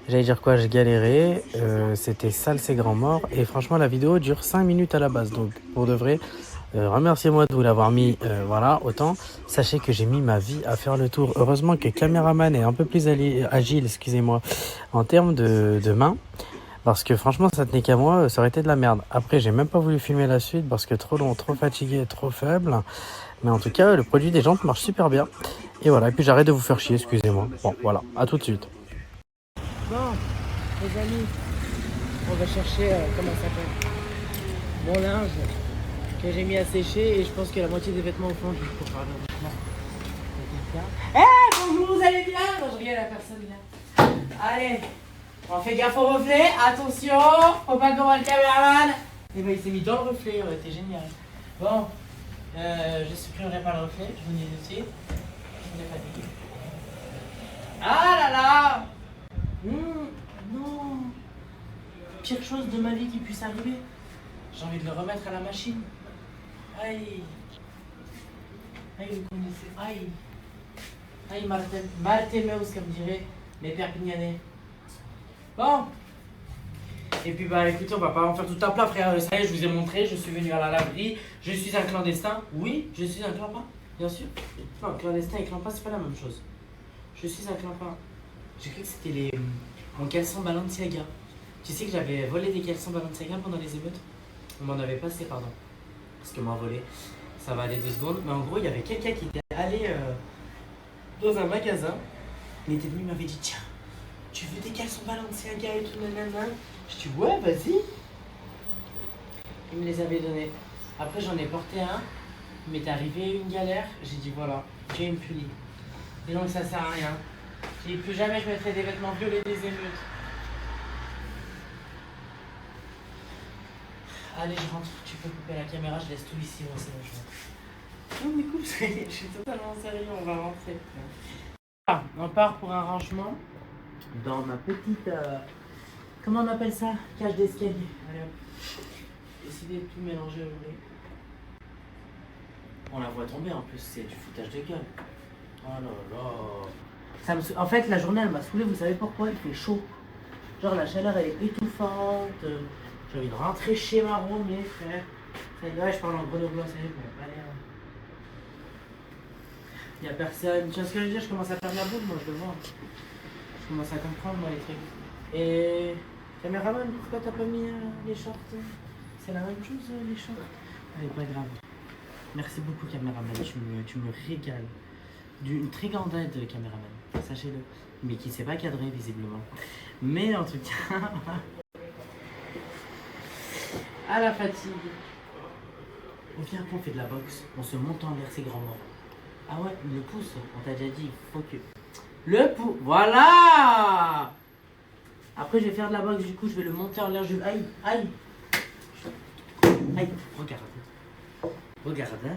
J'allais dire quoi, j'ai galéré. C'était sale, c'est grand mort. Et franchement, la vidéo dure 5 minutes à la base. Donc, pour de vrai, remerciez-moi de vous l'avoir mis. Voilà, autant. Sachez que j'ai mis ma vie à faire le tour. Heureusement que caméraman est un peu plus agile, excusez-moi, en termes de main. Parce que franchement, ça tenait qu'à moi, ça aurait été de la merde. Après, j'ai même pas voulu filmer la suite parce que trop long, trop fatigué, trop faible. Mais en tout cas, le produit des jantes marche super bien. Et voilà, et puis j'arrête de vous faire chier, excusez-moi. Bon, voilà, à tout de suite. Bon, les amis, on va chercher, comment ça s'appelle, mon linge que j'ai mis à sécher et je pense que la moitié des vêtements au fond, juste pour faire le vêtement. Eh, bonjour, vous allez bien? Non, je regarde la personne là. Allez. On fait gaffe au reflet, attention, faut pas qu'on voit le caméraman. Et ben il s'est mis dans le reflet, ouais, c'était génial. Bon, je supprimerai pas le reflet, je vous dis tout de suite. Je l'ai fatigué. Ah là là. Non. Pire chose de ma vie qui puisse arriver. J'ai envie de le remettre à la machine. Aïe. Aïe, vous connaissez. Aïe. Aïe, Martemeus, comme diraient les Perpignanais. Bon. Et puis bah écoutez, on va pas en faire tout un plat, frère. Ça y est, je vous ai montré, je suis venu à la laverie. Je suis un clandestin. Oui, je suis un clampin, bien sûr. Non, clandestin et clampin, c'est pas la même chose. Je suis un clampin. J'ai cru que c'était mon caleçon Balenciaga. Tu sais que j'avais volé des caleçons Balenciaga pendant les émeutes? On m'en avait passé, pardon. Parce que m'a volé. Ça va aller 2 secondes. Mais en gros, il y avait quelqu'un qui était allé dans un magasin. Il était venu, il m'avait dit, tiens, tu veux des caleçons Balenciaga et tout, nanana? Je dis, ouais, vas-y. Il me les avait donnés. Après, j'en ai porté un. Il m'est arrivé une galère. J'ai dit, voilà, j'ai une punie. Et donc, ça sert à rien. J'ai dit, plus jamais je mettrai des vêtements violets des émeutes. Allez, je rentre. Tu peux couper la caméra, je laisse tout ici. Moi, c'est bon, je rentre. Non, mais coupe, je suis totalement sérieux, on va rentrer. Ah, on part pour un rangement dans ma petite... comment on appelle ça? Cage d'escalier. Allez hop. décidé de tout mélanger au lait. On la voit tomber en plus, c'est du foutage de gueule. Oh là là. En fait, la journée elle m'a saoulé, vous savez pourquoi? Il fait chaud. Genre la chaleur elle est étouffante. J'ai envie de rentrer chez Marron, mes frères. Ouais, je parle en grenoblois, ça y est, mais allez. Il y a personne. Tu vois ce que je veux dire? Je commence à faire de la boule, moi je le vois. Je commence à comprendre moi les trucs. Et caméraman, pourquoi t'as pas mis les shorts? C'est la même chose les shorts? Allez, pas grave. Merci beaucoup caméraman, tu me régales. D'une très grande aide caméraman, sachez-le. Mais qui ne sait pas cadrer visiblement. Mais en tout cas, à la fatigue. On vient qu'on fait de la boxe, on se monte en l'air, c'est grand mort. Ah ouais, le pouce, on t'a déjà dit, il faut que... Le pouce, voilà. Après je vais faire de la boxe, du coup je vais le monter en l'air, aïe, aïe. Aïe, regarde. Regarde, hein.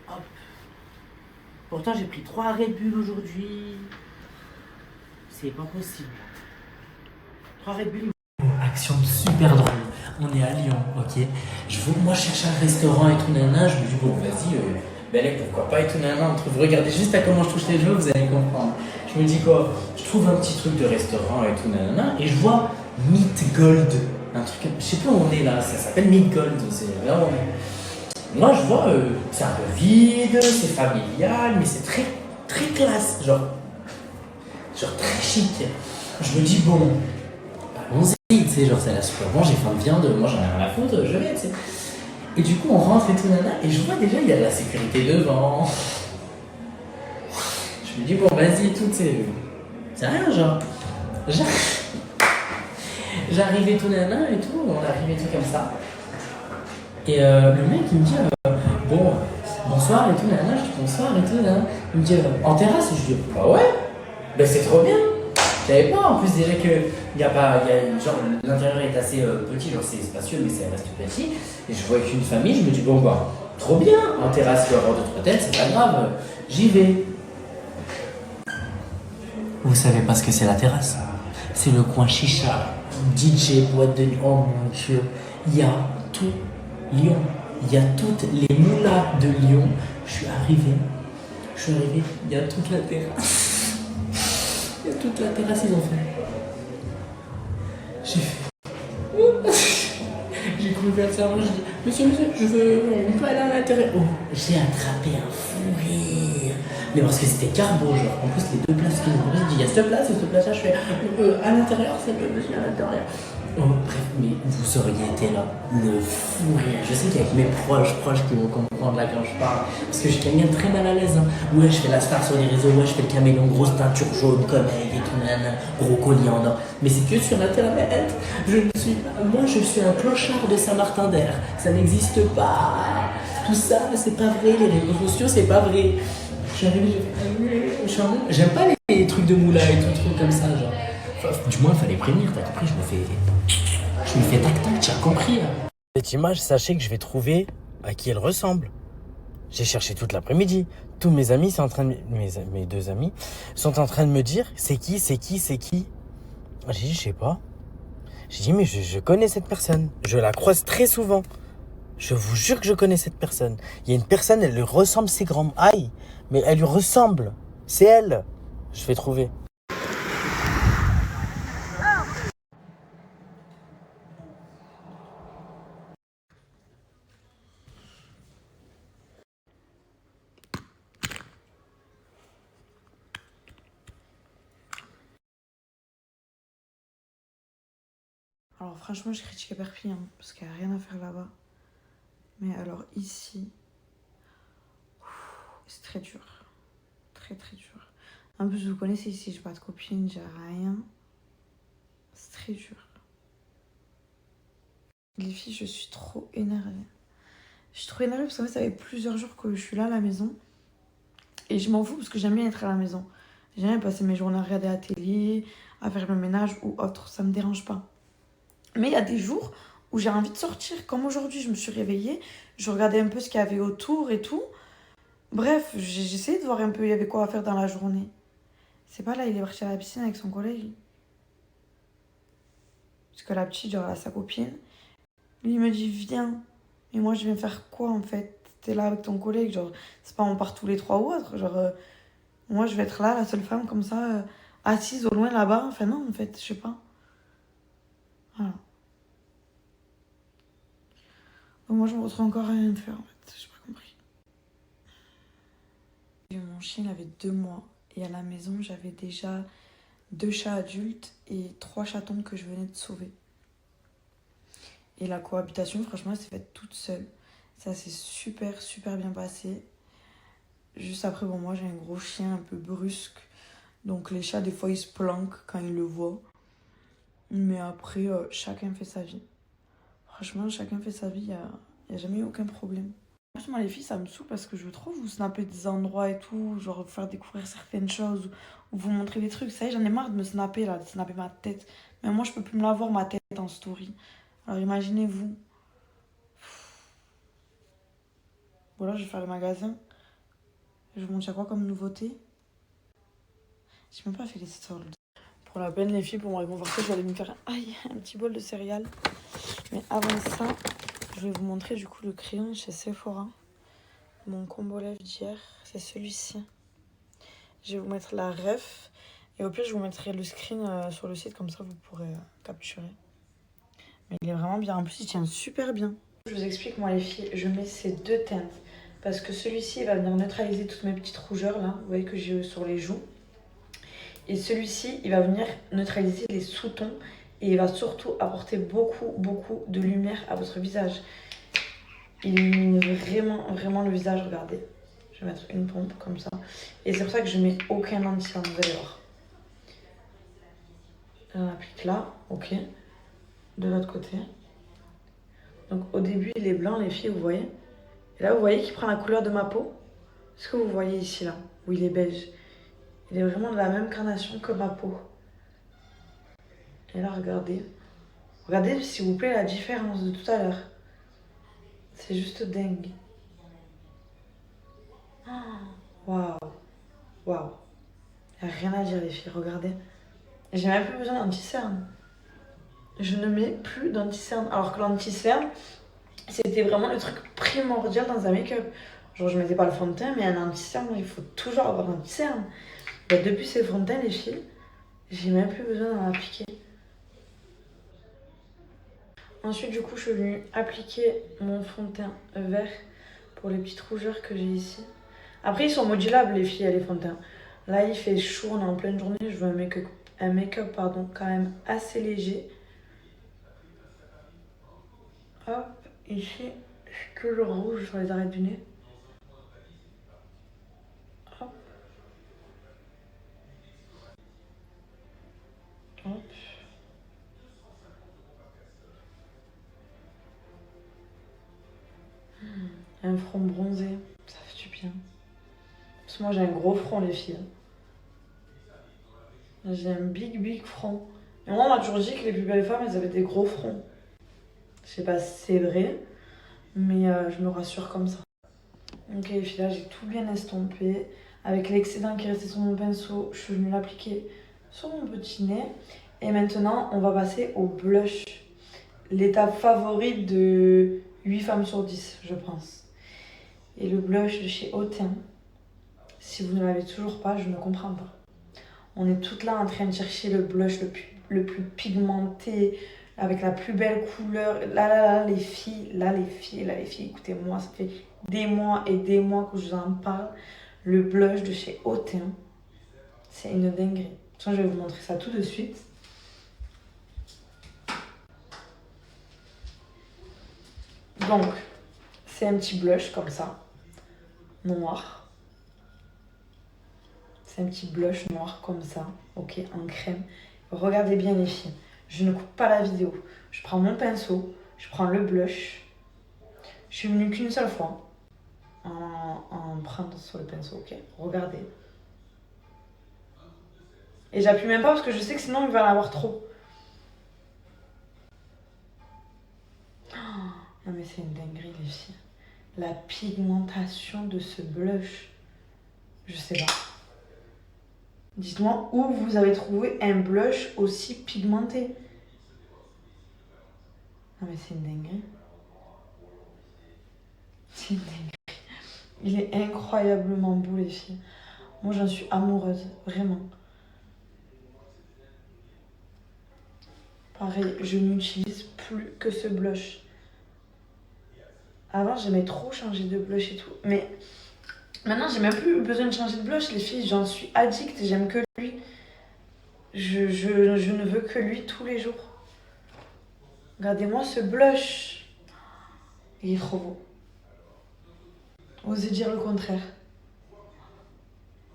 Hop. Pourtant j'ai pris 3 Red Bull aujourd'hui. C'est pas possible. 3 Red Bull. Action super drôle. On est à Lyon, ok. Moi je cherche un restaurant et tout nana. Je me dis bon vas-y, Belek pourquoi pas et tout nana. Regardez juste à comment je touche les jeux, vous allez comprendre. Je me dis quoi? Je trouve un petit truc de restaurant et tout nana. Et je vois Meat Gold. Un truc, je sais pas où on est là. Ça s'appelle Meat Gold. C'est là où on est. Moi je vois, c'est un peu vide, c'est familial, mais c'est très, très classe. Genre très chic. Je me dis bon, allons-y, tu sais, genre c'est la super bon, j'ai faim de viande, moi j'en ai rien à foutre, je vais, tu sais. Et du coup on rentre et tout nana, et je vois déjà il y a de la sécurité devant. Je me dis bon vas-y tout, c'est rien genre. J'arrive et tout nana et tout, on arrive et tout comme ça. Et le mec il me dit bon bonsoir et tout nana, je dis bonsoir et tout nana. Il me dit en terrasse, je dis bah ouais, ben c'est trop bien. Je savais pas en plus déjà que genre l'intérieur est assez petit, genre c'est spacieux mais ça reste petit. Et je vois qu'une famille, je me dis bon bah trop bien, en terrasse il va y avoir d'autres hôtels, c'est pas grave, j'y vais. Vous savez pas ce que c'est la terrasse? C'est le coin chicha, DJ, boîte de nuit, oh mon dieu, il y a tout Lyon, il y a toutes les moulas de Lyon. Je suis arrivé, il y a toute la terrasse. Il y a toute la terrasse, ils ont fait. J'ai fait. J'ai cru faire ça, je dis monsieur, on peut aller à l'intérieur. Oh, j'ai attrapé un fou rire. Mais parce que c'était carbo, genre. En plus, les 2 places qui nous proposent, il y a cette place et cette place-là, je fais à l'intérieur, c'est le monsieur à l'intérieur. Oh, bref, mais vous auriez été là, le fou rire. Je sais qu'avec mes proches qui vont comprendre là quand je parle, parce que je suis quelqu'un de très mal à l'aise. Hein. Ouais, je fais la star sur les réseaux, ouais, je fais le caméléon, grosse teinture jaune comme elle et tout, nanana, gros collier en or. Mais c'est que sur Internet. Moi, je suis un clochard de Saint-Martin-d'Air. Ça n'existe pas. Tout ça, c'est pas vrai. Les réseaux sociaux, c'est pas vrai. Je suis arrivé, j'aime pas les trucs de moula et tout, trucs comme ça, genre. Enfin, du moins, il fallait prévenir, t'as compris, je me fais tac-tac, tu as compris. Cette image, sachez que je vais trouver à qui elle ressemble. J'ai cherché toute l'après-midi. Tous mes amis sont en train de... Mes 2 amis sont en train de me dire, c'est qui? J'ai dit, je sais pas. J'ai dit, mais je connais cette personne. Je la croise très souvent. Je vous jure que je connais cette personne. Il y a une personne, elle lui ressemble, c'est grand. Aïe, mais elle lui ressemble. C'est elle. Je vais trouver. Alors franchement, je critique Perpignan parce qu'il n'y a rien à faire là-bas. Mais alors ici, c'est très dur. Très très dur. En plus, vous connaissez ici, j'ai pas de copine, j'ai rien. C'est très dur. Les filles, je suis trop énervée. Je suis trop énervée parce qu'en fait, ça fait plusieurs jours que je suis là à la maison. Et je m'en fous parce que j'aime bien être à la maison. J'aime bien passer mes journées à regarder la télé, à faire le ménage ou autre. Ça me dérange pas. Mais il y a des jours où j'ai envie de sortir. Comme aujourd'hui, je me suis réveillée. Je regardais un peu ce qu'il y avait autour et tout. Bref, j'essayais de voir un peu il y avait quoi à faire dans la journée. C'est pas là, il est parti à la piscine avec son collègue. Parce que la petite, genre, elle a sa copine. Lui, il me dit, viens. Et moi, je viens faire quoi, en fait? T'es là avec ton collègue, genre, c'est pas on part tous les 3 ou autre. Genre, moi, je vais être là, la seule femme, comme ça, assise au loin là-bas. Enfin, non, en fait, je sais pas. Voilà. Donc, moi, je me retrouve encore à rien faire, en fait. J'ai pas compris. Mon chien, il avait 2 mois. Et à la maison, j'avais déjà 2 chats adultes et 3 chatons que je venais de sauver. Et la cohabitation, franchement, elle s'est faite toute seule. Ça s'est super bien passé. Juste après, bon, moi, j'ai un gros chien un peu brusque. Donc, les chats, des fois, ils se planquent quand ils le voient. Mais après, chacun fait sa vie. Franchement, chacun fait sa vie. Il n'y a jamais eu aucun problème. Franchement, les filles, ça me saoule parce que je veux trop vous snapper des endroits et tout. Genre, vous faire découvrir certaines choses. Ou vous montrer des trucs. Ça y est, j'en ai marre de me snapper, là. De snapper ma tête. Mais moi, je peux plus me la voir, ma tête, en story. Alors imaginez-vous. Voilà, je vais faire le magasin. Je vous montre à quoi comme nouveauté. J'ai même pas fait les soldes. Pour la peine, les filles, pour me réconforter, je vais aller me faire un petit bol de céréales. Mais avant ça, je vais vous montrer du coup le crayon chez Sephora. Mon combo lèvres d'hier, c'est celui-ci. Je vais vous mettre la ref. Et au pire, je vous mettrai le screen sur le site, comme ça vous pourrez capturer. Mais il est vraiment bien. En plus, il tient super bien. Je vous explique, moi les filles, je mets ces 2 teintes. Parce que celui-ci, il va venir neutraliser toutes mes petites rougeurs là. Vous voyez que j'ai sur les joues. Et celui-ci, il va venir neutraliser les sous-tons. Et il va surtout apporter beaucoup de lumière à votre visage. Il illumine vraiment le visage, regardez. Je vais mettre une pompe comme ça. Et c'est pour ça que je mets aucun anti-cerne, vous allez voir. On applique là, ok. De l'autre côté. Donc au début il est blanc les filles, vous voyez. Et là vous voyez qu'il prend la couleur de ma peau. Ce que vous voyez ici là, où il est beige. Il est vraiment de la même carnation que ma peau. Et là regardez. Regardez s'il vous plaît la différence de tout à l'heure. C'est juste dingue. Waouh. Waouh. Il n'y a rien à dire les filles, regardez. J'ai même plus besoin d'anti-cerne. Je ne mets plus d'anti-cerne. Alors que l'anti-cerne, c'était vraiment le truc primordial dans un make-up. Genre, je mettais pas le fond de teint, mais un anti-cerne, il faut toujours avoir un anti-cerne. Depuis ces fonds de teint, les filles, j'ai même plus besoin d'en appliquer. Ensuite, du coup, je suis venue appliquer mon fond de teint vert pour les petites rougeurs que j'ai ici. Après, ils sont modulables, les filles, les fonds de teint. Là, il fait chaud, on est en pleine journée. Je veux un make-up quand même assez léger. Hop, ici, que le rouge sur les arêtes du nez. Hop. Hop. Un front bronzé, ça fait du bien. Parce que moi j'ai un gros front les filles. J'ai un big front. Et moi on m'a toujours dit que les plus belles femmes elles avaient des gros fronts. Je sais pas si c'est vrai, mais je me rassure comme ça. Ok les filles, là j'ai tout bien estompé. Avec l'excédent qui restait sur mon pinceau, je suis venue l'appliquer sur mon petit nez. Et maintenant on va passer au blush. L'étape favorite de 8 femmes sur 10 je pense. Et le blush de chez Autain, si vous ne l'avez toujours pas, je ne comprends pas. On est toutes là en train de chercher le blush le plus pigmenté, avec la plus belle couleur. Là, les filles, écoutez-moi, ça fait des mois et des mois que je vous en parle. Le blush de chez Autain, c'est une dinguerie. Je vais vous montrer ça tout de suite. Donc, c'est un petit blush comme ça, noir. C'est un petit blush noir comme ça, ok, en crème. Regardez bien les filles, je ne coupe pas la vidéo. Je prends mon pinceau, je prends le blush. Je suis venue qu'une seule fois en prendre sur le pinceau, ok. Regardez. Et j'appuie même pas parce que je sais que sinon il va en avoir trop. Non mais c'est une dinguerie les filles. La pigmentation de ce blush, je sais pas. Dites-moi où vous avez trouvé un blush aussi pigmenté. Non mais c'est une dinguerie. C'est une dinguerie. Il est incroyablement beau, les filles. Moi, j'en suis amoureuse, vraiment. Pareil, je n'utilise plus que ce blush. Avant, j'aimais trop changer de blush et tout. Mais maintenant, j'ai même plus besoin de changer de blush, les filles. J'en suis addict, j'aime que lui. Je ne veux que lui tous les jours. Regardez-moi ce blush. Il est trop beau. Osez dire le contraire.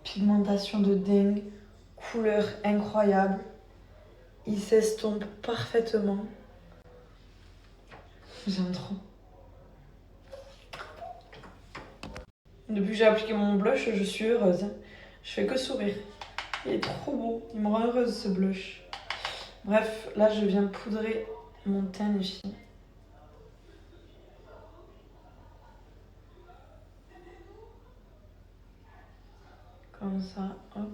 Pigmentation de dingue. Couleur incroyable. Il s'estompe parfaitement. J'aime trop. Depuis que j'ai appliqué mon blush, je suis heureuse. Je fais que sourire. Il est trop beau. Il me rend heureuse ce blush. Bref, là je viens poudrer mon teint, les filles. Comme ça, hop.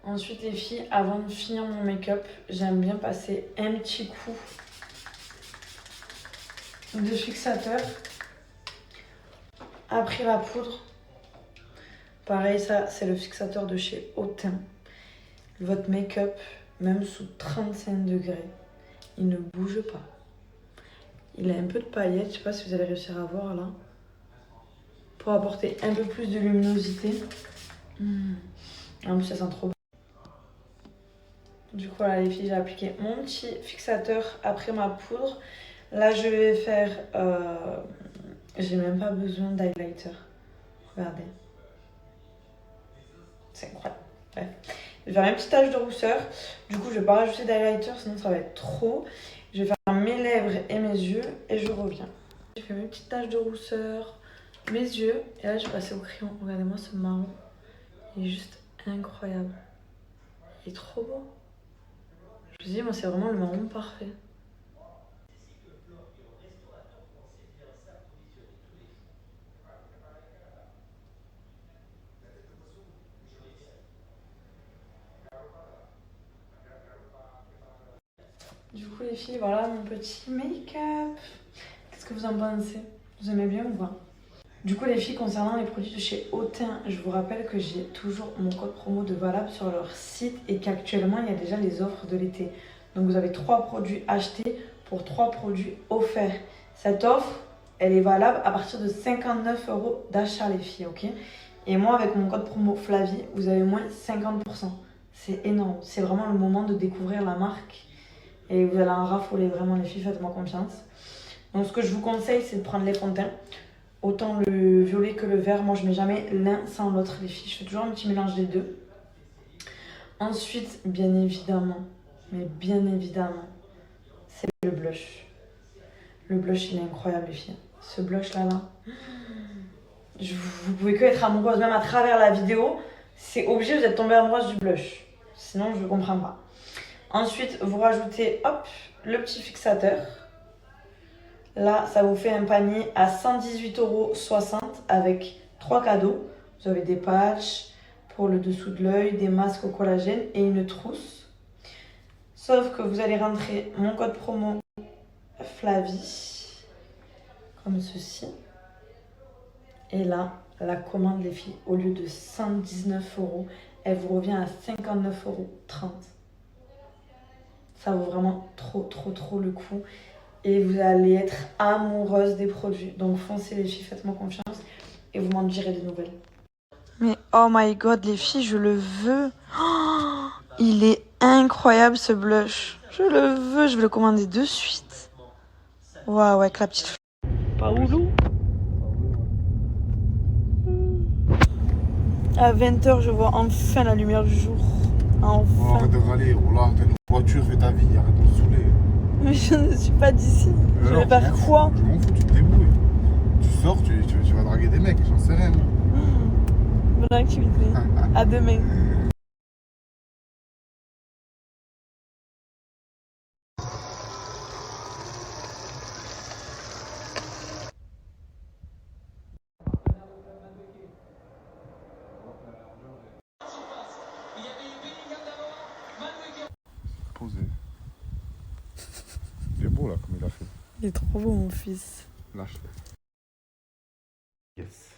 Ensuite les filles, avant de finir mon make-up, j'aime bien passer un petit coup de fixateur après la poudre. Pareil, ça c'est le fixateur de chez Autain. Votre make-up, même sous 35 degrés, il ne bouge pas. Il a un peu de paillettes, je sais pas si vous allez réussir à voir là. Pour apporter un peu plus de luminosité. En plus ça sent trop bon. Du coup, voilà les filles, j'ai appliqué mon petit fixateur après ma poudre. Là, je vais faire... j'ai même pas besoin d'highlighter. Regardez. C'est incroyable. Bref. Je vais faire une petite tache de rousseur. Du coup, je vais pas rajouter d'highlighter, sinon ça va être trop. Je vais faire mes lèvres et mes yeux et je reviens. J'ai fait mes petites taches de rousseur, mes yeux. Et là, je vais passer au crayon. Regardez-moi ce marron. Il est juste incroyable. Il est trop beau. Je vous dis, moi, c'est vraiment le marron parfait. Du coup, les filles, voilà mon petit make-up. Qu'est-ce que vous en pensez? Vous aimez bien ou pas? Du coup, les filles, concernant les produits de chez Autain, je vous rappelle que j'ai toujours mon code promo de valable sur leur site et qu'actuellement, il y a déjà les offres de l'été. Donc, vous avez 3 produits achetés pour 3 produits offerts. Cette offre, elle est valable à partir de 59 € d'achat, les filles, ok? Et moi, avec mon code promo Flavie, vous avez moins 50%. C'est énorme. C'est vraiment le moment de découvrir la marque. Et vous allez en raffoler, vraiment, les filles, faites-moi confiance. Donc, ce que je vous conseille, c'est de prendre les fonds de teint. Autant le violet que le vert. Moi, je mets jamais l'un sans l'autre, les filles. Je fais toujours un petit mélange des deux. Ensuite, bien évidemment, c'est le blush. Le blush, il est incroyable, les filles. Ce blush-là, vous pouvez que être amoureuse, même à travers la vidéo. C'est obligé, vous êtes tombée amoureuse du blush. Sinon, je ne comprends pas. Ensuite, vous rajoutez, hop, le petit fixateur. Là, ça vous fait un panier à 118,60 € avec 3 cadeaux. Vous avez des patchs pour le dessous de l'œil, des masques au collagène et une trousse. Sauf que vous allez rentrer mon code promo Flavie, comme ceci. Et là, la commande, les filles, au lieu de 119 €, elle vous revient à 59,30 €. Ça vaut vraiment trop le coup. Et vous allez être amoureuse des produits. Donc foncez les filles, faites-moi confiance. Et vous m'en direz des nouvelles. Mais oh my god, les filles, je le veux. Oh, il est incroyable ce blush. Je le veux, je vais le commander de suite. Waouh, avec la petite... Paoulou. À 20 h, je vois enfin la lumière du jour. Enfin. Oh, arrête de râler, voilà, t'as une voiture, fais ta vie, arrête de me saouler. Mais je ne suis pas d'ici. Je vais faire quoi? Je m'en fous, tu te débrouilles. Tu sors, tu vas draguer des mecs, j'en sais rien. Bonne activité. À demain. Posé. Il est beau là, comme il a fait. Il est trop beau, mon fils. Lâche-le. Yes.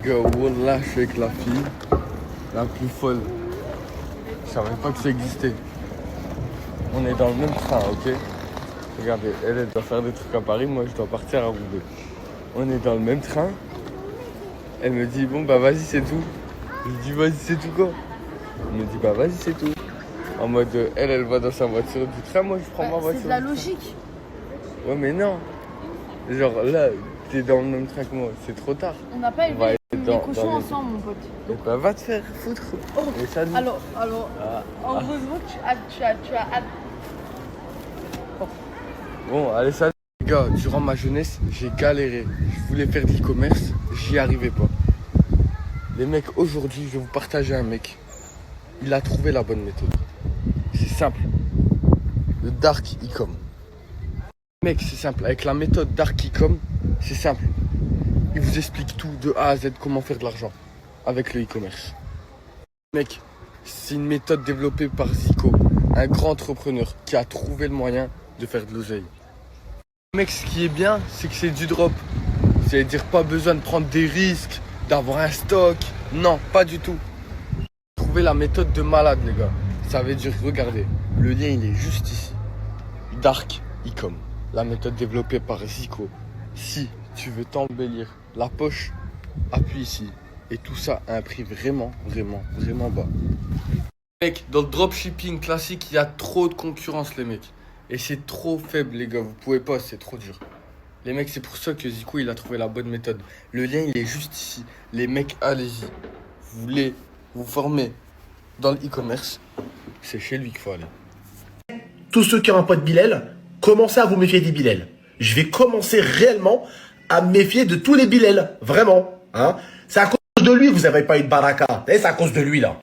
Gars, wallah, je suis avec la fille la plus folle. Je savais pas que ça existait. On est dans le même train, ok? Regardez, elle doit faire des trucs à Paris, moi je dois partir à Roubaix. On est dans le même train. Elle me dit, bon bah vas-y, c'est tout. Je lui dis, vas-y, c'est tout quoi? Elle me dit, bah vas-y, c'est tout. En mode, elle va dans sa voiture du train, moi je prends ma voiture. C'est de la logique. Ouais, mais non. Genre là, t'es dans le même train que moi, c'est trop tard. On n'a pas élevé les cochons les... ensemble, mon pote. Et bah va te faire foutre. Oh. Et salut. Alors, heureusement que tu as hâte. Bon, allez, salut. Les gars, durant ma jeunesse, j'ai galéré. Je voulais faire de l'e-commerce, j'y arrivais pas. Les mecs, aujourd'hui, je vais vous partager un mec. Il a trouvé la bonne méthode. C'est simple. Le dark e-com. Mec, c'est simple. Avec la méthode dark e-com, c'est simple. Il vous explique tout de A à Z comment faire de l'argent avec le e-commerce. Mec, c'est une méthode développée par Zico, un grand entrepreneur qui a trouvé le moyen de faire de l'oseille. Mec, ce qui est bien, c'est que c'est du drop. C'est-à-dire pas besoin de prendre des risques, d'avoir un stock. Non, pas du tout. Trouver la méthode de malade, les gars. Ça veut dire, regardez, le lien il est juste ici. Dark e-com, la méthode développée par Zico. Si tu veux t'embellir la poche, appuie ici. Et tout ça à un prix vraiment bas. Mec, dans le dropshipping classique, il y a trop de concurrence, les mecs. Et c'est trop faible, les gars. Vous pouvez pas, c'est trop dur. Les mecs, c'est pour ça que Zico, il a trouvé la bonne méthode. Le lien, il est juste ici. Les mecs, allez-y. Vous voulez vous former dans le e-commerce, c'est chez lui qu'il faut aller. Tous ceux qui ont un pote Bilal, commencez à vous méfier des Bilal. Je vais commencer réellement à me méfier de tous les Bilal. Vraiment. Hein. C'est à cause de lui que vous n'avez pas eu de baraka. C'est à cause de lui, là.